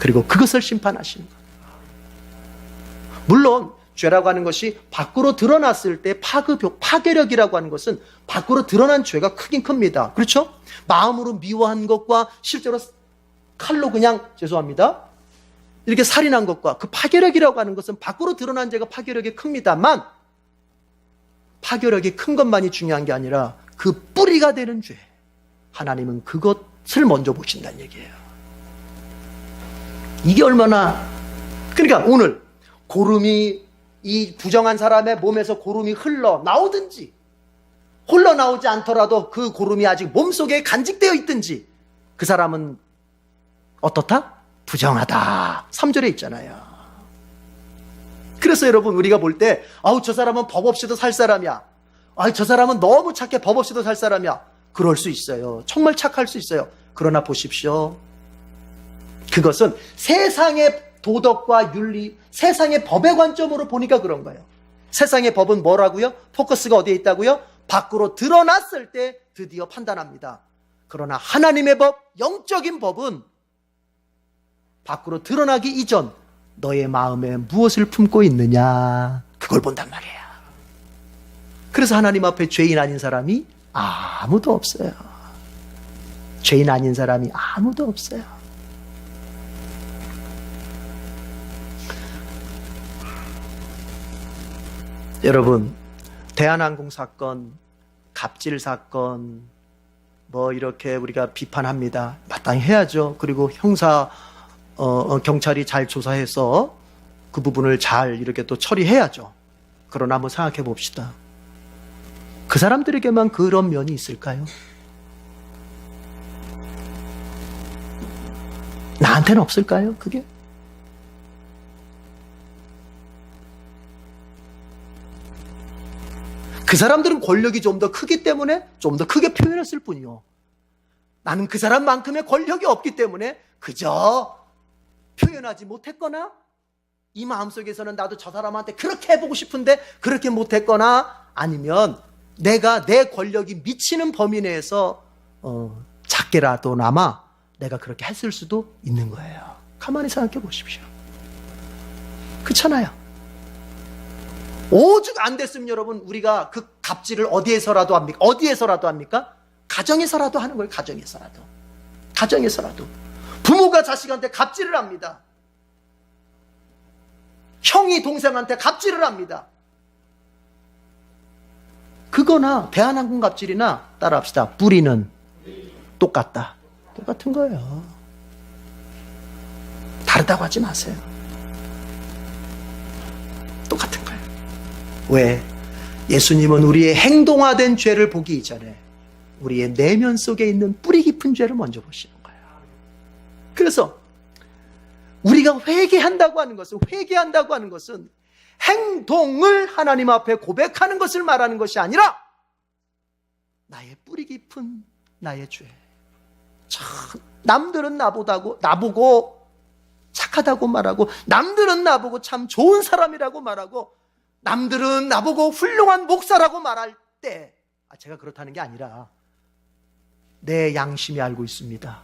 그리고 그것을 심판하시는 거야. 물론 죄라고 하는 것이 밖으로 드러났을 때 파괴력이라고 하는 것은 밖으로 드러난 죄가 크긴 큽니다. 그렇죠? 마음으로 미워한 것과 실제로 칼로 그냥 죄송합니다. 이렇게 살인한 것과 그 파괴력이라고 하는 것은 밖으로 드러난 죄가 파괴력이 큽니다만 파괴력이 큰 것만이 중요한 게 아니라 그 뿌리가 되는 죄. 하나님은 그것을 먼저 보신다는 얘기예요. 이게 얼마나 그러니까 오늘 고름이 이 부정한 사람의 몸에서 고름이 흘러나오든지 흘러나오지 않더라도 그 고름이 아직 몸속에 간직되어 있든지 그 사람은 어떻다? 부정하다. 3절에 있잖아요. 그래서 여러분 우리가 볼 때 아우 저 사람은 법 없이도 살 사람이야. 아우 저 사람은 너무 착해 법 없이도 살 사람이야. 그럴 수 있어요. 정말 착할 수 있어요. 그러나 보십시오. 그것은 세상의 도덕과 윤리, 세상의 법의 관점으로 보니까 그런 거예요. 세상의 법은 뭐라고요? 포커스가 어디에 있다고요? 밖으로 드러났을 때 드디어 판단합니다. 그러나 하나님의 법, 영적인 법은 밖으로 드러나기 이전 너의 마음에 무엇을 품고 있느냐 그걸 본단 말이에요. 그래서 하나님 앞에 죄인 아닌 사람이 아무도 없어요. 죄인 아닌 사람이 아무도 없어요. 여러분 대한항공 사건, 갑질 사건 뭐 이렇게 우리가 비판합니다. 마땅히 해야죠. 그리고 형사 경찰이 잘 조사해서 그 부분을 잘 이렇게 또 처리해야죠. 그러나 한번 생각해 봅시다. 그 사람들에게만 그런 면이 있을까요? 나한테는 없을까요? 그게? 그 사람들은 권력이 좀 더 크기 때문에 좀 더 크게 표현했을 뿐이요. 나는 그 사람만큼의 권력이 없기 때문에 그저 표현하지 못했거나 이 마음속에서는 나도 저 사람한테 그렇게 해보고 싶은데 그렇게 못했거나 아니면 내가 내 권력이 미치는 범위 내에서 작게라도나마 내가 그렇게 했을 수도 있는 거예요. 가만히 생각해 보십시오. 그렇잖아요. 오죽 안 됐으면 여러분 우리가 그 갑질을 어디에서라도 합니까? 어디에서라도 합니까? 가정에서라도 하는 거예요. 가정에서라도 부모가 자식한테 갑질을 합니다. 형이 동생한테 갑질을 합니다. 그거나 대한항공 갑질이나 따라합시다. 뿌리는 똑같다. 똑같은 거예요. 다르다고 하지 마세요. 똑같은 거예요. 왜? 예수님은 우리의 행동화된 죄를 보기 이전에 우리의 내면 속에 있는 뿌리 깊은 죄를 먼저 보시는 거예요. 그래서 우리가 회개한다고 하는 것은 행동을 하나님 앞에 고백하는 것을 말하는 것이 아니라 나의 뿌리 깊은 나의 죄. 참 남들은 나보고 착하다고 말하고 남들은 나보고 참 좋은 사람이라고 말하고 남들은 나보고 훌륭한 목사라고 말할 때 제가 그렇다는 게 아니라 내 양심이 알고 있습니다.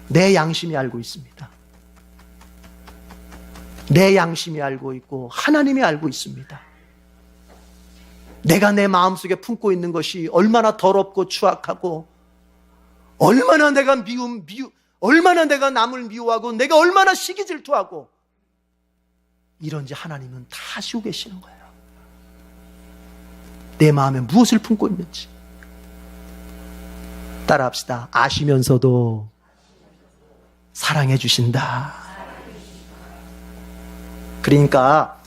내 양심이 알고 있습니다. 내 양심이 알고 있고 하나님이 알고 있습니다. 내가 내 마음속에 품고 있는 것이 얼마나 더럽고 추악하고 얼마나 내가 얼마나 내가 남을 미워하고 내가 얼마나 시기 질투하고 이런지 하나님은 다 아시고 계시는 거예요. 내 마음에 무엇을 품고 있는지. 따라합시다. 아시면서도 사랑해 주신다. 그러니까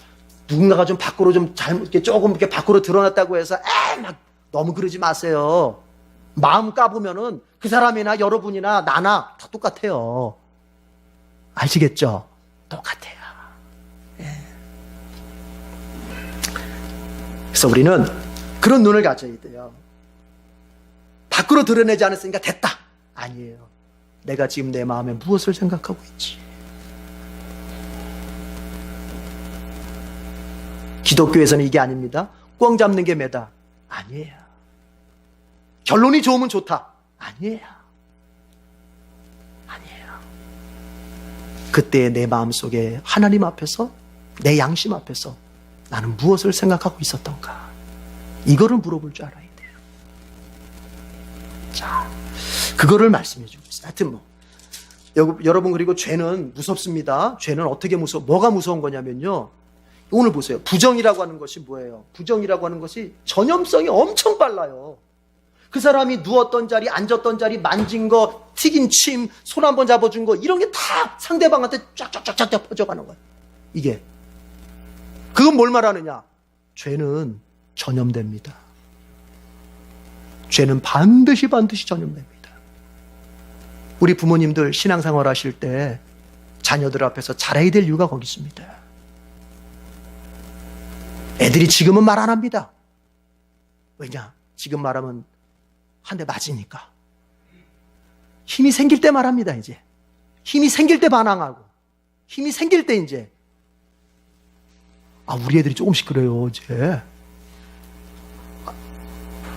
누군가가 좀 밖으로 좀 잘못 조금 이렇게 밖으로 드러났다고 해서 막 너무 그러지 마세요. 마음 까보면은 그 사람이나 여러분이나 나나 다 똑같아요. 아시겠죠? 똑같아요. 예. 그래서 우리는 그런 눈을 가져야 돼요. 밖으로 드러내지 않았으니까 됐다. 아니에요. 내가 지금 내 마음에 무엇을 생각하고 있지? 기독교에서는 이게 아닙니다. 꽝 잡는 게 매다. 아니에요. 결론이 좋으면 좋다. 아니에요. 아니에요. 그때 내 마음속에 하나님 앞에서, 내 양심 앞에서 나는 무엇을 생각하고 있었던가, 이거를 물어볼 줄 알아야 돼요. 자, 그거를 말씀해 주고 있어요. 하여튼 뭐 여러분, 그리고 죄는 무섭습니다. 죄는 어떻게 뭐가 무서운 거냐면요, 오늘 보세요. 부정이라고 하는 것이 뭐예요? 부정이라고 하는 것이 전염성이 엄청 빨라요. 그 사람이 누웠던 자리, 앉았던 자리, 만진 거, 튀긴 침, 손 한번 잡아준 거, 이런 게 다 상대방한테 쫙쫙쫙쫙 퍼져가는 거예요. 이게. 그건 뭘 말하느냐? 죄는 전염됩니다. 죄는 반드시 전염됩니다. 우리 부모님들 신앙생활 하실 때 자녀들 앞에서 잘해야 될 이유가 거기 있습니다. 애들이 지금은 말 안 합니다. 왜냐? 지금 말하면 한 대 맞으니까. 힘이 생길 때 말합니다, 이제. 힘이 생길 때 반항하고. 힘이 생길 때 이제. 우리 애들이 조금씩 그래요, 이제.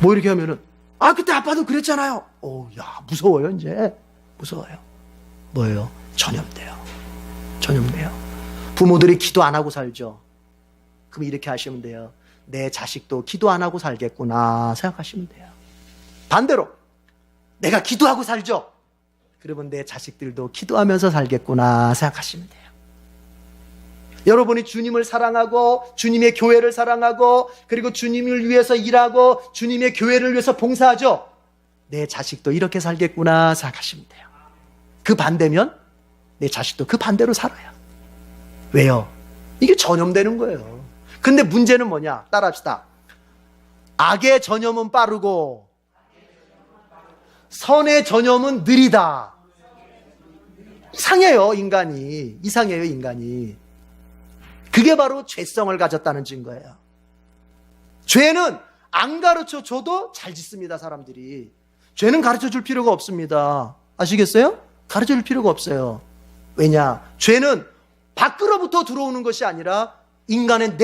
뭐 이렇게 하면은, 그때 아빠도 그랬잖아요. 야, 무서워요, 이제. 무서워요. 뭐예요? 전염돼요. 부모들이 기도 안 하고 살죠. 그럼 이렇게 하시면 돼요. 내 자식도 기도 안 하고 살겠구나 생각하시면 돼요. 반대로 내가 기도하고 살죠. 그러면 내 자식들도 기도하면서 살겠구나 생각하시면 돼요. 여러분이 주님을 사랑하고 주님의 교회를 사랑하고 그리고 주님을 위해서 일하고 주님의 교회를 위해서 봉사하죠. 내 자식도 이렇게 살겠구나 생각하시면 돼요. 그 반대면 내 자식도 그 반대로 살아요. 왜요? 이게 전염되는 거예요. 근데 문제는 뭐냐? 따라합시다. 악의 전염은 빠르고 선의 전염은 느리다. 이상해요, 인간이. 그게 바로 죄성을 가졌다는 증거예요. 죄는 안 가르쳐 줘도 잘 짓습니다, 사람들이. 죄는 가르쳐 줄 필요가 없습니다. 아시겠어요? 가르쳐 줄 필요가 없어요. 왜냐? 죄는 밖으로부터 들어오는 것이 아니라 인간의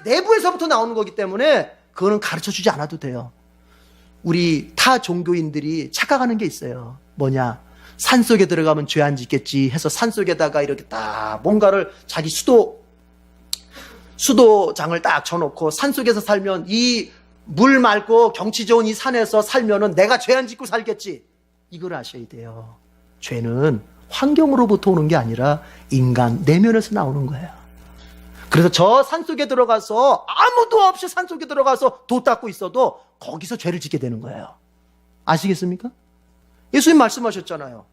내부에서부터 나오는 거기 때문에 그거는 가르쳐 주지 않아도 돼요. 우리 타 종교인들이 착각하는 게 있어요. 뭐냐? 산속에 들어가면 죄 안 짓겠지 해서 산속에다가 이렇게 딱 뭔가를 자기 수도장을 딱 쳐놓고 산속에서 살면 이 물 맑고 경치 좋은 이 산에서 살면은 내가 죄 안 짓고 살겠지. 이걸 아셔야 돼요. 죄는 환경으로부터 오는 게 아니라 인간 내면에서 나오는 거예요. 그래서 저 산속에 들어가서 아무도 없이 산속에 들어가서 도 닦고 있어도 거기서 죄를 짓게 되는 거예요. 아시겠습니까? 예수님 말씀하셨잖아요.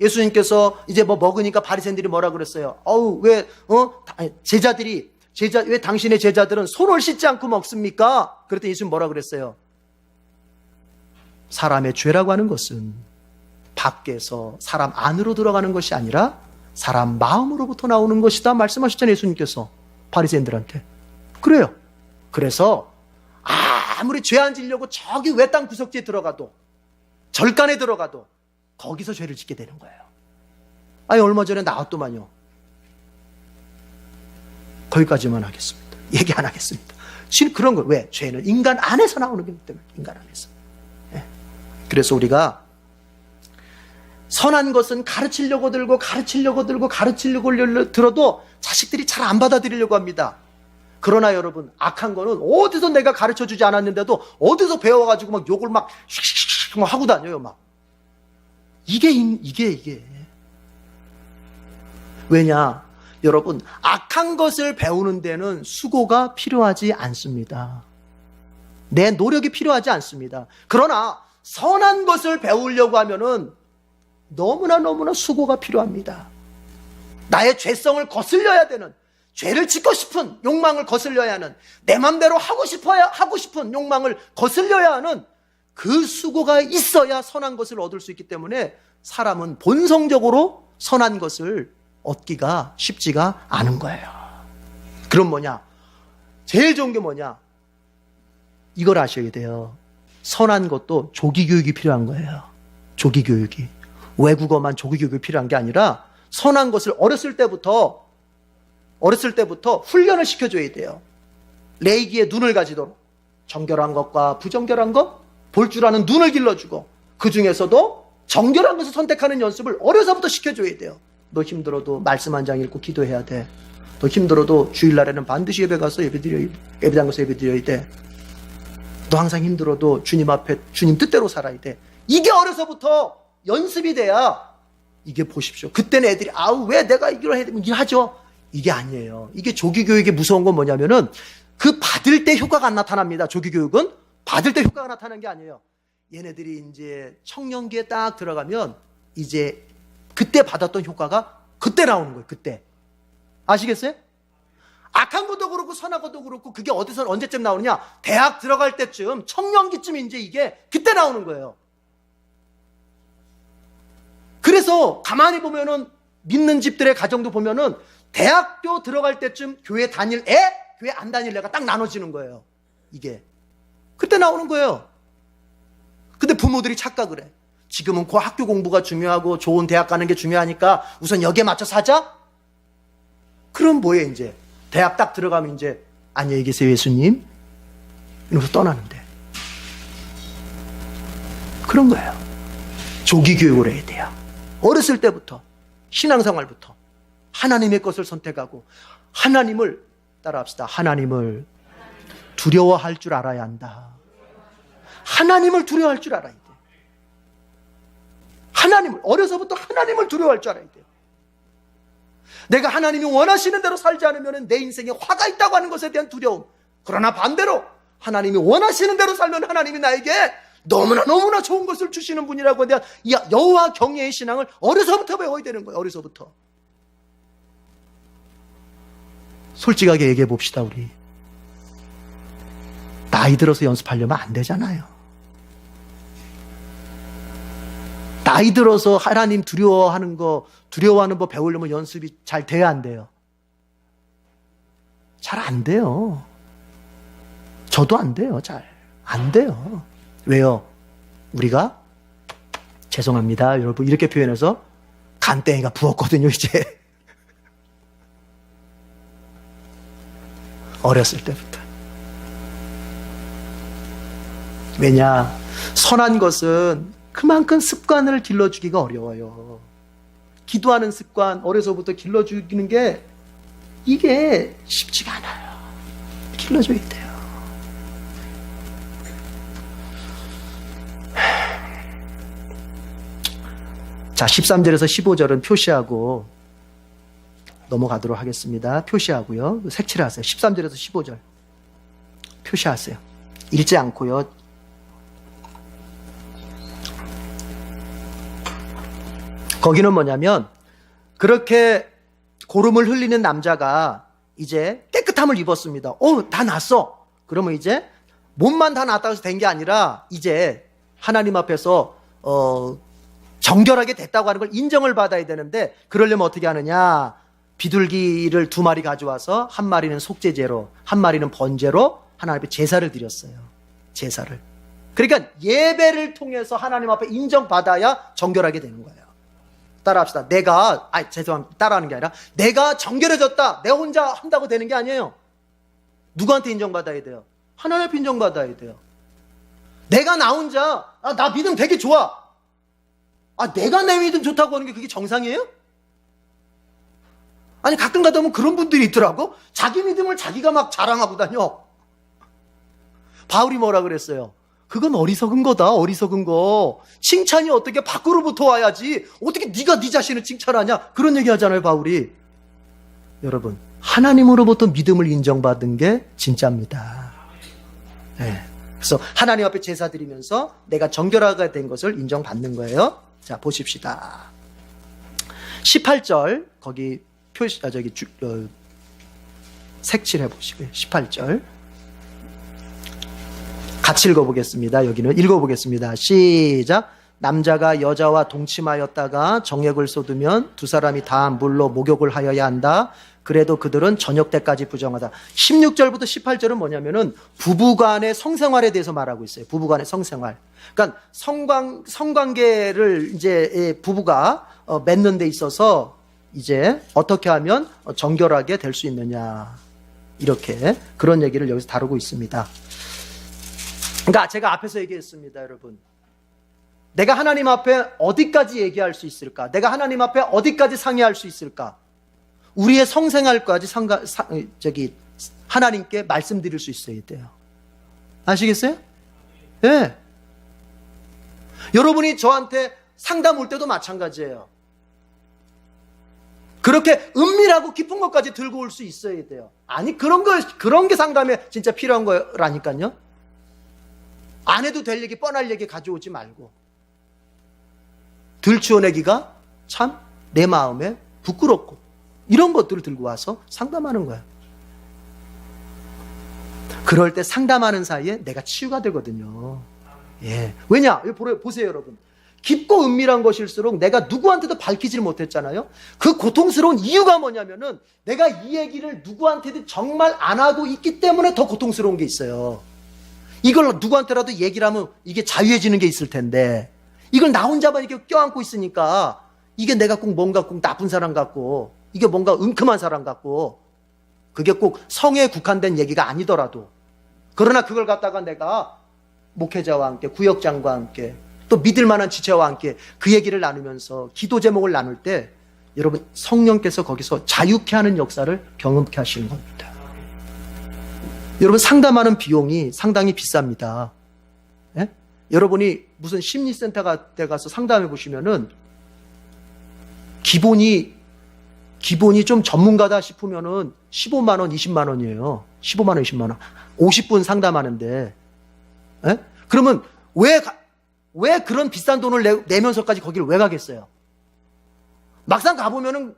예수님께서 이제 뭐 먹으니까 바리새인들이 뭐라 그랬어요? 왜 당신의 제자들은 손을 씻지 않고 먹습니까? 그랬더니 예수님 뭐라 그랬어요? 사람의 죄라고 하는 것은 밖에서 사람 안으로 들어가는 것이 아니라 사람 마음으로부터 나오는 것이다 말씀하셨잖아요, 예수님께서 바리새인들한테. 그래요. 그래서 아무리 죄 안 지려고 저기 외딴 구석지에 들어가도, 절간에 들어가도 거기서 죄를 짓게 되는 거예요. 얼마 전에 나왔더만요. 거기까지만 하겠습니다. 얘기 안 하겠습니다. 그런 거. 왜? 죄는 인간 안에서 나오는 거기 때문에. 인간 안에서. 그래서 우리가 선한 것은 가르치려고 들어도 자식들이 잘 안 받아들이려고 합니다. 그러나 여러분, 악한 거는 어디서 내가 가르쳐주지 않았는데도 어디서 배워가지고 막 욕을 막 슉슉슉 막 하고 다녀요, 막. 이게. 왜냐? 여러분, 악한 것을 배우는 데는 수고가 필요하지 않습니다. 내 노력이 필요하지 않습니다. 그러나 선한 것을 배우려고 하면은 너무나 수고가 필요합니다. 나의 죄성을 거슬려야 되는, 죄를 짓고 싶은 욕망을 거슬려야 하는, 내 맘대로 하고 싶은 욕망을 거슬려야 하는 그 수고가 있어야 선한 것을 얻을 수 있기 때문에 사람은 본성적으로 선한 것을 얻기가 쉽지가 않은 거예요. 그럼 뭐냐? 제일 좋은 게 뭐냐? 이걸 아셔야 돼요. 선한 것도 조기 교육이 필요한 거예요. 조기 교육이. 외국어만 조기교육이 필요한 게 아니라 선한 것을 어렸을 때부터 훈련을 시켜줘야 돼요.礼儀에 눈을 가지도록 정결한 것과 부정결한 것 볼 줄 아는 눈을 길러주고 그 중에서도 정결한 것을 선택하는 연습을 어려서부터 시켜줘야 돼요. 너 힘들어도 말씀 한 장 읽고 기도해야 돼. 너 힘들어도 주일날에는 반드시 예배 가서 예배당 가서 예배 드려야 돼. 너 항상 힘들어도 주님 앞에 주님 뜻대로 살아야 돼. 이게 어려서부터 연습이 돼야 이게 보십시오. 그때는 애들이 아우 왜 내가 이걸 해야 되면 하죠. 이게 아니에요. 이게 조기교육의 무서운 건 뭐냐면은 그 받을 때 효과가 안 나타납니다. 조기교육은 받을 때 효과가 나타나는 게 아니에요. 얘네들이 이제 청년기에 딱 들어가면 이제 그때 받았던 효과가 그때 나오는 거예요. 그때. 아시겠어요? 악한 것도 그렇고 선한 것도 그렇고 그게 어디서 언제쯤 나오느냐? 대학 들어갈 때쯤 청년기쯤 이제 이게 그때 나오는 거예요. 그래서 가만히 보면은 믿는 집들의 가정도 보면은 대학교 들어갈 때쯤 교회 다닐 애, 교회 안 다닐 애가 딱 나눠지는 거예요. 이게. 그때 나오는 거예요. 근데 부모들이 착각을 해. 지금은 그 학교 공부가 중요하고 좋은 대학 가는 게 중요하니까 우선 여기에 맞춰서 하자? 그럼 뭐예요, 이제? 대학 딱 들어가면 이제 안녕히 계세요, 예수님. 이러면서 떠나는데. 그런 거예요. 조기 교육을 해야 돼요. 어렸을 때부터, 신앙생활부터 하나님의 것을 선택하고 하나님을 따라합시다. 하나님을 두려워할 줄 알아야 한다. 하나님을 두려워할 줄 알아야 돼. 하나님을, 어려서부터 하나님을 두려워할 줄 알아야 돼요. 내가 하나님이 원하시는 대로 살지 않으면 내 인생에 화가 있다고 하는 것에 대한 두려움. 그러나 반대로 하나님이 원하시는 대로 살면 하나님이 나에게 너무나 좋은 것을 주시는 분이라고 대한 여호와 경외의 신앙을 어려서부터 배워야 되는 거예요. 어려서부터. 솔직하게 얘기해 봅시다. 우리 나이 들어서 연습하려면 안 되잖아요. 나이 들어서 하나님 두려워하는 법 배우려면 연습이 잘 돼야 안 돼요. 잘 안 돼요. 저도 안 돼요. 잘 안 돼요. 왜요? 우리가 죄송합니다 여러분 이렇게 표현해서 간땡이가 부었거든요. 이제 어렸을 때부터. 왜냐? 선한 것은 그만큼 습관을 길러주기가 어려워요. 기도하는 습관 어려서부터 길러주기는 게 이게 쉽지가 않아요. 길러줘야 돼요. 자, 13절에서 15절은 표시하고 넘어가도록 하겠습니다. 표시하고요. 색칠하세요. 13절에서 15절 표시하세요. 읽지 않고요. 거기는 뭐냐면 그렇게 고름을 흘리는 남자가 이제 깨끗함을 입었습니다. 다 났어. 그러면 이제 몸만 다 났다고 해서 된 게 아니라 이제 하나님 앞에서 정결하게 됐다고 하는 걸 인정을 받아야 되는데 그러려면 어떻게 하느냐? 비둘기를 2마리 가져와서 한 마리는 속죄제로 한 마리는 번제로 하나님 앞에 제사를 드렸어요. 제사를. 그러니까 예배를 통해서 하나님 앞에 인정받아야 정결하게 되는 거예요. 따라합시다. 죄송합니다. 따라하는 게 아니라 내가 정결해졌다. 내 혼자 한다고 되는 게 아니에요. 누구한테 인정받아야 돼요? 하나님 앞에 인정받아야 돼요. 내가 나 혼자 나 믿음 되게 좋아. 내가 내 믿음 좋다고 하는 게 그게 정상이에요? 아니 가끔 가다 보면 그런 분들이 있더라고. 자기 믿음을 자기가 막 자랑하고 다녀. 바울이 뭐라 그랬어요? 그건 어리석은 거다. 어리석은 거. 칭찬이 어떻게 밖으로부터 와야지 어떻게 네가 네 자신을 칭찬하냐. 그런 얘기 하잖아요 바울이. 여러분 하나님으로부터 믿음을 인정받은 게 진짜입니다. 네. 그래서 하나님 앞에 제사 드리면서 내가 정결하게 된 것을 인정받는 거예요. 자 보십시다. 18절 거기 색칠해 보시고요. 18절 같이 읽어보겠습니다. 여기는 읽어보겠습니다. 시작. 남자가 여자와 동침하였다가 정액을 쏟으면 두 사람이 다 물로 목욕을 하여야 한다. 그래도 그들은 저녁 때까지 부정하다. 16절부터 18절은 뭐냐면은 부부간의 성생활에 대해서 말하고 있어요. 부부간의 성생활. 그러니까 성관계를 이제 부부가 맺는 데 있어서 이제 어떻게 하면 정결하게 될 수 있느냐. 이렇게 그런 얘기를 여기서 다루고 있습니다. 그러니까 제가 앞에서 얘기했습니다, 여러분. 내가 하나님 앞에 어디까지 얘기할 수 있을까? 내가 하나님 앞에 어디까지 상의할 수 있을까? 우리의 성생활까지 하나님께 말씀드릴 수 있어야 돼요. 아시겠어요? 예. 네. 여러분이 저한테 상담 올 때도 마찬가지예요. 그렇게 은밀하고 깊은 것까지 들고 올 수 있어야 돼요. 아니, 그런 게 상담에 진짜 필요한 거라니까요. 안 해도 될 얘기, 뻔할 얘기 가져오지 말고. 들추어내기가 참 내 마음에 부끄럽고, 이런 것들을 들고 와서 상담하는 거예요. 그럴 때 상담하는 사이에 내가 치유가 되거든요. 예. 왜냐? 보세요, 여러분. 깊고 은밀한 것일수록 내가 누구한테도 밝히지를 못했잖아요. 그 고통스러운 이유가 뭐냐면은 내가 이 얘기를 누구한테도 정말 안 하고 있기 때문에 더 고통스러운 게 있어요. 이걸 누구한테라도 얘기를 하면 이게 자유해지는 게 있을 텐데, 이걸 나 혼자만 이렇게 껴안고 있으니까 이게 내가 꼭 나쁜 사람 같고, 이게 뭔가 은큼한 사람 같고, 그게 꼭 성에 국한된 얘기가 아니더라도, 그러나 그걸 갖다가 내가 목회자와 함께, 구역장과 함께, 또 믿을 만한 지체와 함께 그 얘기를 나누면서 기도 제목을 나눌 때 여러분, 성령께서 거기서 자유케 하는 역사를 경험케 하시는 겁니다. 여러분, 상담하는 비용이 상당히 비쌉니다. 예? 여러분이 무슨 심리센터에 가서 상담해 보시면은 기본이 좀 전문가다 싶으면은 15만 원, 20만 원이에요. 15만 원, 20만 원. 50분 상담하는데. 예? 그러면 왜 그런 비싼 돈을 내면서까지 거기를 왜 가겠어요? 막상 가보면은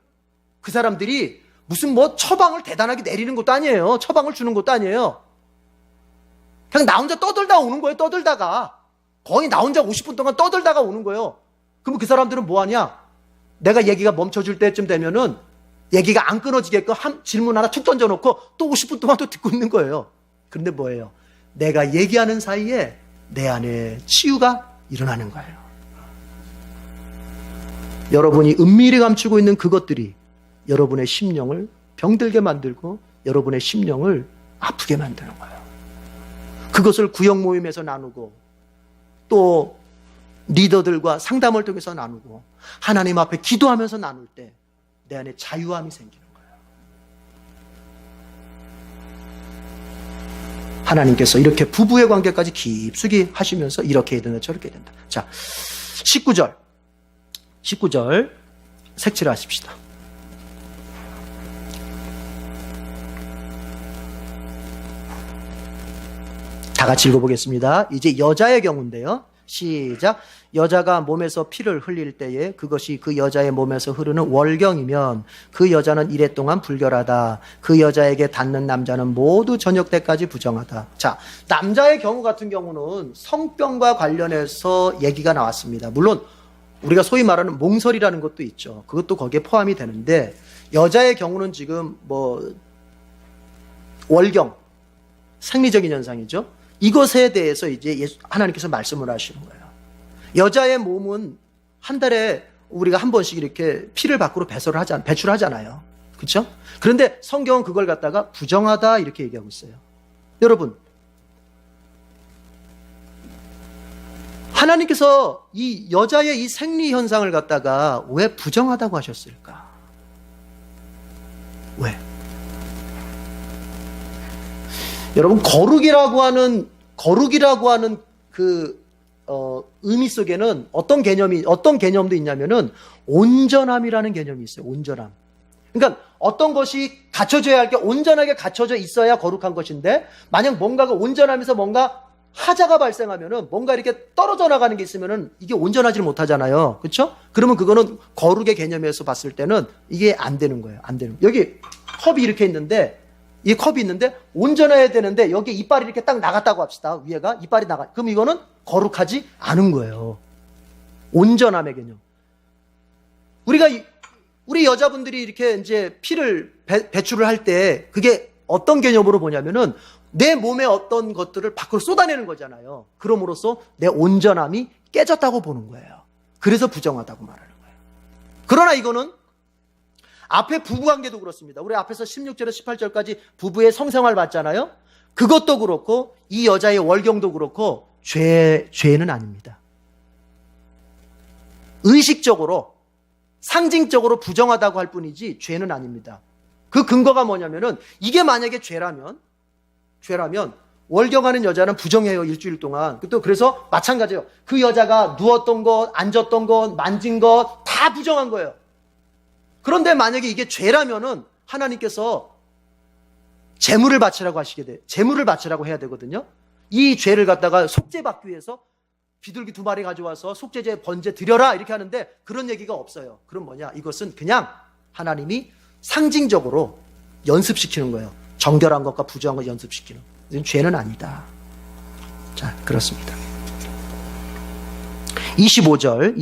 그 사람들이 무슨 처방을 대단하게 내리는 것도 아니에요. 처방을 주는 것도 아니에요. 그냥 나 혼자 떠들다 오는 거예요. 떠들다가. 거의 나 혼자 50분 동안 떠들다가 오는 거예요. 그러면 그 사람들은 뭐 하냐? 내가 얘기가 멈춰줄 때쯤 되면은 얘기가 안 끊어지게끔 질문 하나 툭 던져놓고 또 50분 동안 또 듣고 있는 거예요. 그런데 뭐예요? 내가 얘기하는 사이에 내 안에 치유가 일어나는 거예요. 여러분이 은밀히 감추고 있는 그것들이 여러분의 심령을 병들게 만들고 여러분의 심령을 아프게 만드는 거예요. 그것을 구역 모임에서 나누고 또 리더들과 상담을 통해서 나누고 하나님 앞에 기도하면서 나눌 때 내 안에 자유함이 생기는 거예요. 하나님께서 이렇게 부부의 관계까지 깊숙이 하시면서 이렇게 해야 된다, 저렇게 해야 된다. 자, 19절 색칠을 하십시다. 다 같이 읽어보겠습니다. 이제 여자의 경우인데요. 시작. 여자가 몸에서 피를 흘릴 때에 그것이 그 여자의 몸에서 흐르는 월경이면 그 여자는 이래 동안 불결하다. 그 여자에게 닿는 남자는 모두 저녁 때까지 부정하다. 자, 남자의 경우 같은 경우는 성병과 관련해서 얘기가 나왔습니다. 물론 우리가 소위 말하는 몽설이라는 것도 있죠. 그것도 거기에 포함이 되는데, 여자의 경우는 지금 월경, 생리적인 현상이죠. 이것에 대해서 이제 하나님께서 말씀을 하시는 거예요. 여자의 몸은 한 달에 우리가 한 번씩 이렇게 피를 밖으로 배출하잖아요. 그렇죠? 그런데 성경은 그걸 갖다가 부정하다 이렇게 얘기하고 있어요. 여러분, 하나님께서 이 여자의 이 생리 현상을 갖다가 왜 부정하다고 하셨을까? 왜? 여러분, 거룩이라고 하는 그 의미 속에는 어떤 개념도 있냐면은 온전함이라는 개념이 있어요. 온전함. 그러니까 어떤 것이 갖춰져야 할 게 온전하게 갖춰져 있어야 거룩한 것인데, 만약 뭔가가 온전하면서 뭔가 하자가 발생하면은, 뭔가 이렇게 떨어져 나가는 게 있으면은 이게 온전하지 못하잖아요. 그렇죠? 그러면 그거는 거룩의 개념에서 봤을 때는 이게 안 되는 거예요. 안 되는. 여기 컵이 이렇게 있는데, 이 컵이 있는데 온전해야 되는데 여기 이빨이 이렇게 딱 나갔다고 합시다. 위에가 이빨이 나가. 그럼 이거는 거룩하지 않은 거예요. 온전함의 개념. 우리가 우리 여자분들이 이렇게 이제 피를 배출을 할 때 그게 어떤 개념으로 보냐면은 내 몸에 어떤 것들을 밖으로 쏟아내는 거잖아요. 그럼으로써 내 온전함이 깨졌다고 보는 거예요. 그래서 부정하다고 말하는 거예요. 그러나 이거는 앞에 부부관계도 그렇습니다. 우리 앞에서 16절에서 18절까지 부부의 성생활 봤잖아요. 그것도 그렇고 이 여자의 월경도 그렇고 죄는 아닙니다. 의식적으로 상징적으로 부정하다고 할 뿐이지 죄는 아닙니다. 그 근거가 뭐냐면은 이게 만약에 죄라면 월경하는 여자는 부정해요. 일주일 동안. 또 그래서 마찬가지예요. 그 여자가 누웠던 것, 앉았던 것, 만진 것 다 부정한 거예요. 그런데 만약에 이게 죄라면은 하나님께서 제물을 바치라고 제물을 바치라고 해야 되거든요. 이 죄를 갖다가 속죄받기 위해서 비둘기 2마리 가져와서 속죄제 번제 드려라 이렇게 하는데 그런 얘기가 없어요. 그럼 뭐냐? 이것은 그냥 하나님이 상징적으로 연습시키는 거예요. 정결한 것과 부정한 것 연습시키는. 이건 죄는 아니다. 자, 그렇습니다. 25절.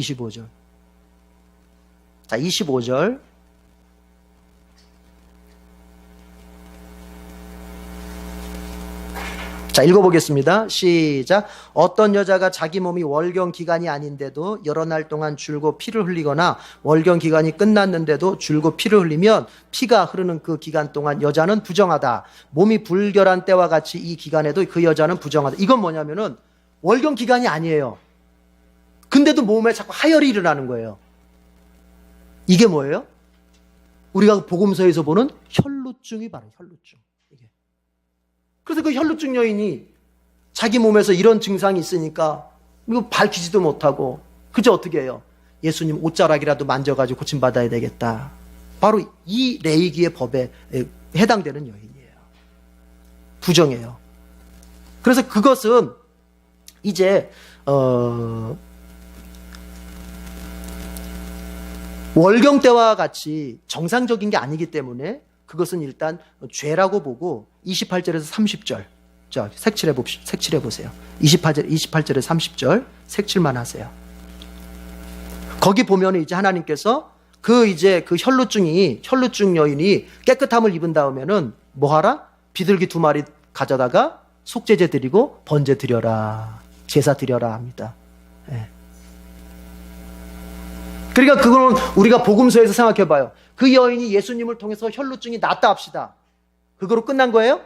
자, 25절. 자, 읽어보겠습니다. 시작. 어떤 여자가 자기 몸이 월경 기간이 아닌데도 여러 날 동안 줄고 피를 흘리거나 월경 기간이 끝났는데도 줄고 피를 흘리면 피가 흐르는 그 기간 동안 여자는 부정하다. 몸이 불결한 때와 같이 이 기간에도 그 여자는 부정하다. 이건 뭐냐면은 월경 기간이 아니에요. 근데도 몸에 자꾸 하혈이 일어나는 거예요. 이게 뭐예요? 우리가 복음서에서 보는 혈루증이 바로 혈루증. 그래서 그 혈루증 여인이 자기 몸에서 이런 증상이 있으니까 이거 밝히지도 못하고 그저 어떻게 해요? 예수님 옷자락이라도 만져가지고 고침받아야 되겠다. 바로 이 레이기의 법에 해당되는 여인이에요. 부정해요. 그래서 그것은 이제 월경 때와 같이 정상적인 게 아니기 때문에 그것은 일단 죄라고 보고 28절에서 30절. 자, 색칠해 보세요. 28절에서 30절 색칠만 하세요. 거기 보면 이제 하나님께서 그 혈루증 여인이 깨끗함을 입은 다음에는 뭐 하라? 비둘기 2마리 가져다가 속죄제 드리고 번제 드려라. 제사 드려라 합니다. 네. 그러니까 그거는 우리가 복음서에서 생각해 봐요. 그 여인이 예수님을 통해서 혈루증이 낫다 합시다. 그거로 끝난 거예요?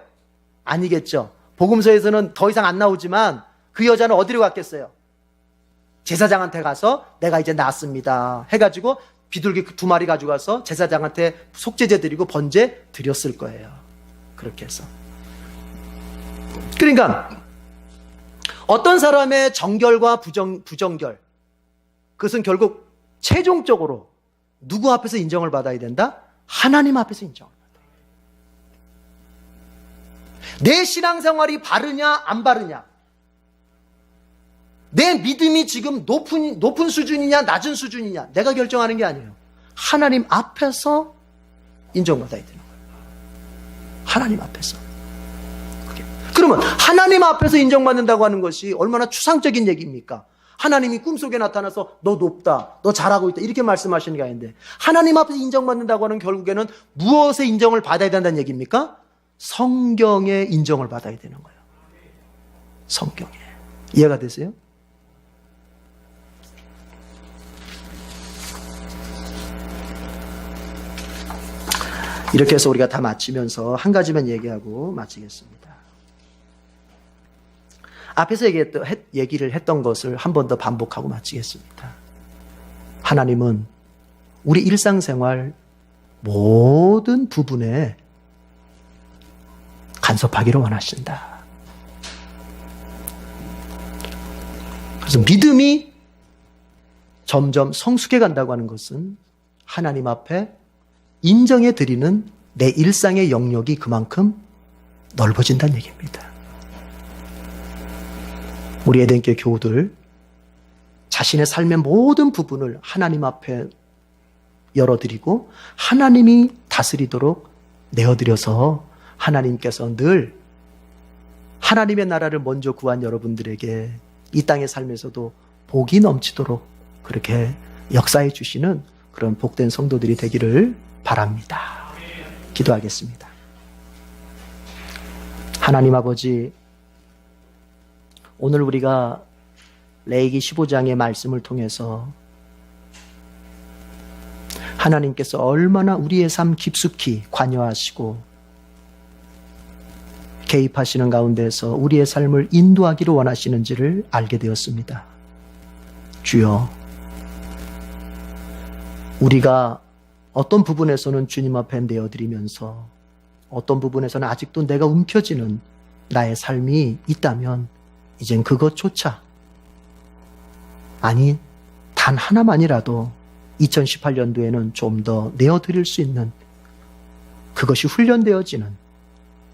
아니겠죠. 복음서에서는 더 이상 안 나오지만 그 여자는 어디로 갔겠어요? 제사장한테 가서 내가 이제 낫습니다 해가지고 비둘기 2마리 가져가서 제사장한테 속죄제 드리고 번제 드렸을 거예요. 그렇게 해서. 그러니까 어떤 사람의 정결과 부정결, 그것은 결국 최종적으로 누구 앞에서 인정을 받아야 된다? 하나님 앞에서 인정을 받아야 된다. 내 신앙생활이 바르냐 안 바르냐, 내 믿음이 지금 높은 수준이냐 낮은 수준이냐 내가 결정하는 게 아니에요. 하나님 앞에서 인정받아야 되는 거예요. 하나님 앞에서. 그러면 하나님 앞에서 인정받는다고 하는 것이 얼마나 추상적인 얘기입니까? 하나님이 꿈속에 나타나서 너 높다, 너 잘하고 있다 이렇게 말씀하시는 게 아닌데, 하나님 앞에서 인정받는다고 하는 결국에는 무엇에 인정을 받아야 된다는 얘기입니까? 성경에 인정을 받아야 되는 거예요. 성경에. 이해가 되세요? 이렇게 해서 우리가 다 마치면서 한 가지만 얘기하고 마치겠습니다. 앞에서 얘기를 했던 것을 한 번 더 반복하고 마치겠습니다. 하나님은 우리 일상생활 모든 부분에 간섭하기를 원하신다. 그래서 믿음이 점점 성숙해 간다고 하는 것은 하나님 앞에 인정해 드리는 내 일상의 영역이 그만큼 넓어진다는 얘기입니다. 우리 에덴교회 교우들 자신의 삶의 모든 부분을 하나님 앞에 열어드리고 하나님이 다스리도록 내어드려서 하나님께서 늘 하나님의 나라를 먼저 구한 여러분들에게 이 땅의 삶에서도 복이 넘치도록 그렇게 역사해 주시는 그런 복된 성도들이 되기를 바랍니다. 기도하겠습니다. 하나님 아버지, 오늘 우리가 레위기 15장의 말씀을 통해서 하나님께서 얼마나 우리의 삶 깊숙이 관여하시고 개입하시는 가운데서 우리의 삶을 인도하기를 원하시는지를 알게 되었습니다. 주여, 우리가 어떤 부분에서는 주님 앞에 내어드리면서 어떤 부분에서는 아직도 내가 움켜쥐는 나의 삶이 있다면 이젠 그것조차, 아니 단 하나만이라도 2018년도에는 좀 더 내어드릴 수 있는, 그것이 훈련되어지는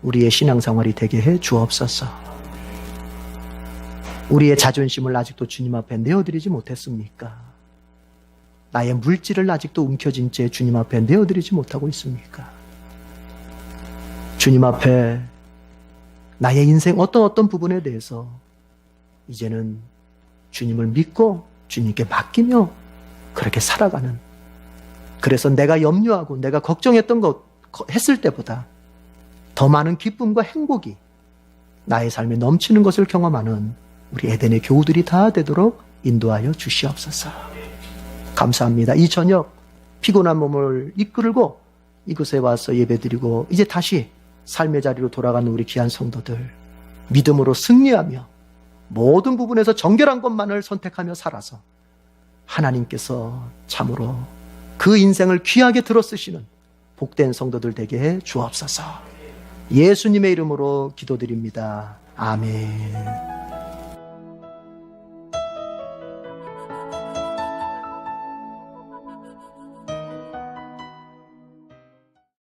우리의 신앙생활이 되게 해 주옵소서. 우리의 자존심을 아직도 주님 앞에 내어드리지 못했습니까? 나의 물질을 아직도 움켜쥔 채 주님 앞에 내어드리지 못하고 있습니까? 주님 앞에 나의 인생 어떤 부분에 대해서 이제는 주님을 믿고 주님께 맡기며 그렇게 살아가는, 그래서 내가 염려하고 내가 걱정했던 것 했을 때보다 더 많은 기쁨과 행복이 나의 삶에 넘치는 것을 경험하는 우리 에덴의 교우들이 다 되도록 인도하여 주시옵소서. 감사합니다. 이 저녁 피곤한 몸을 이끌고 이곳에 와서 예배드리고 이제 다시 삶의 자리로 돌아가는 우리 귀한 성도들, 믿음으로 승리하며 모든 부분에서 정결한 것만을 선택하며 살아서 하나님께서 참으로 그 인생을 귀하게 들어쓰시는 복된 성도들 되게 해 주옵소서. 예수님의 이름으로 기도드립니다. 아멘.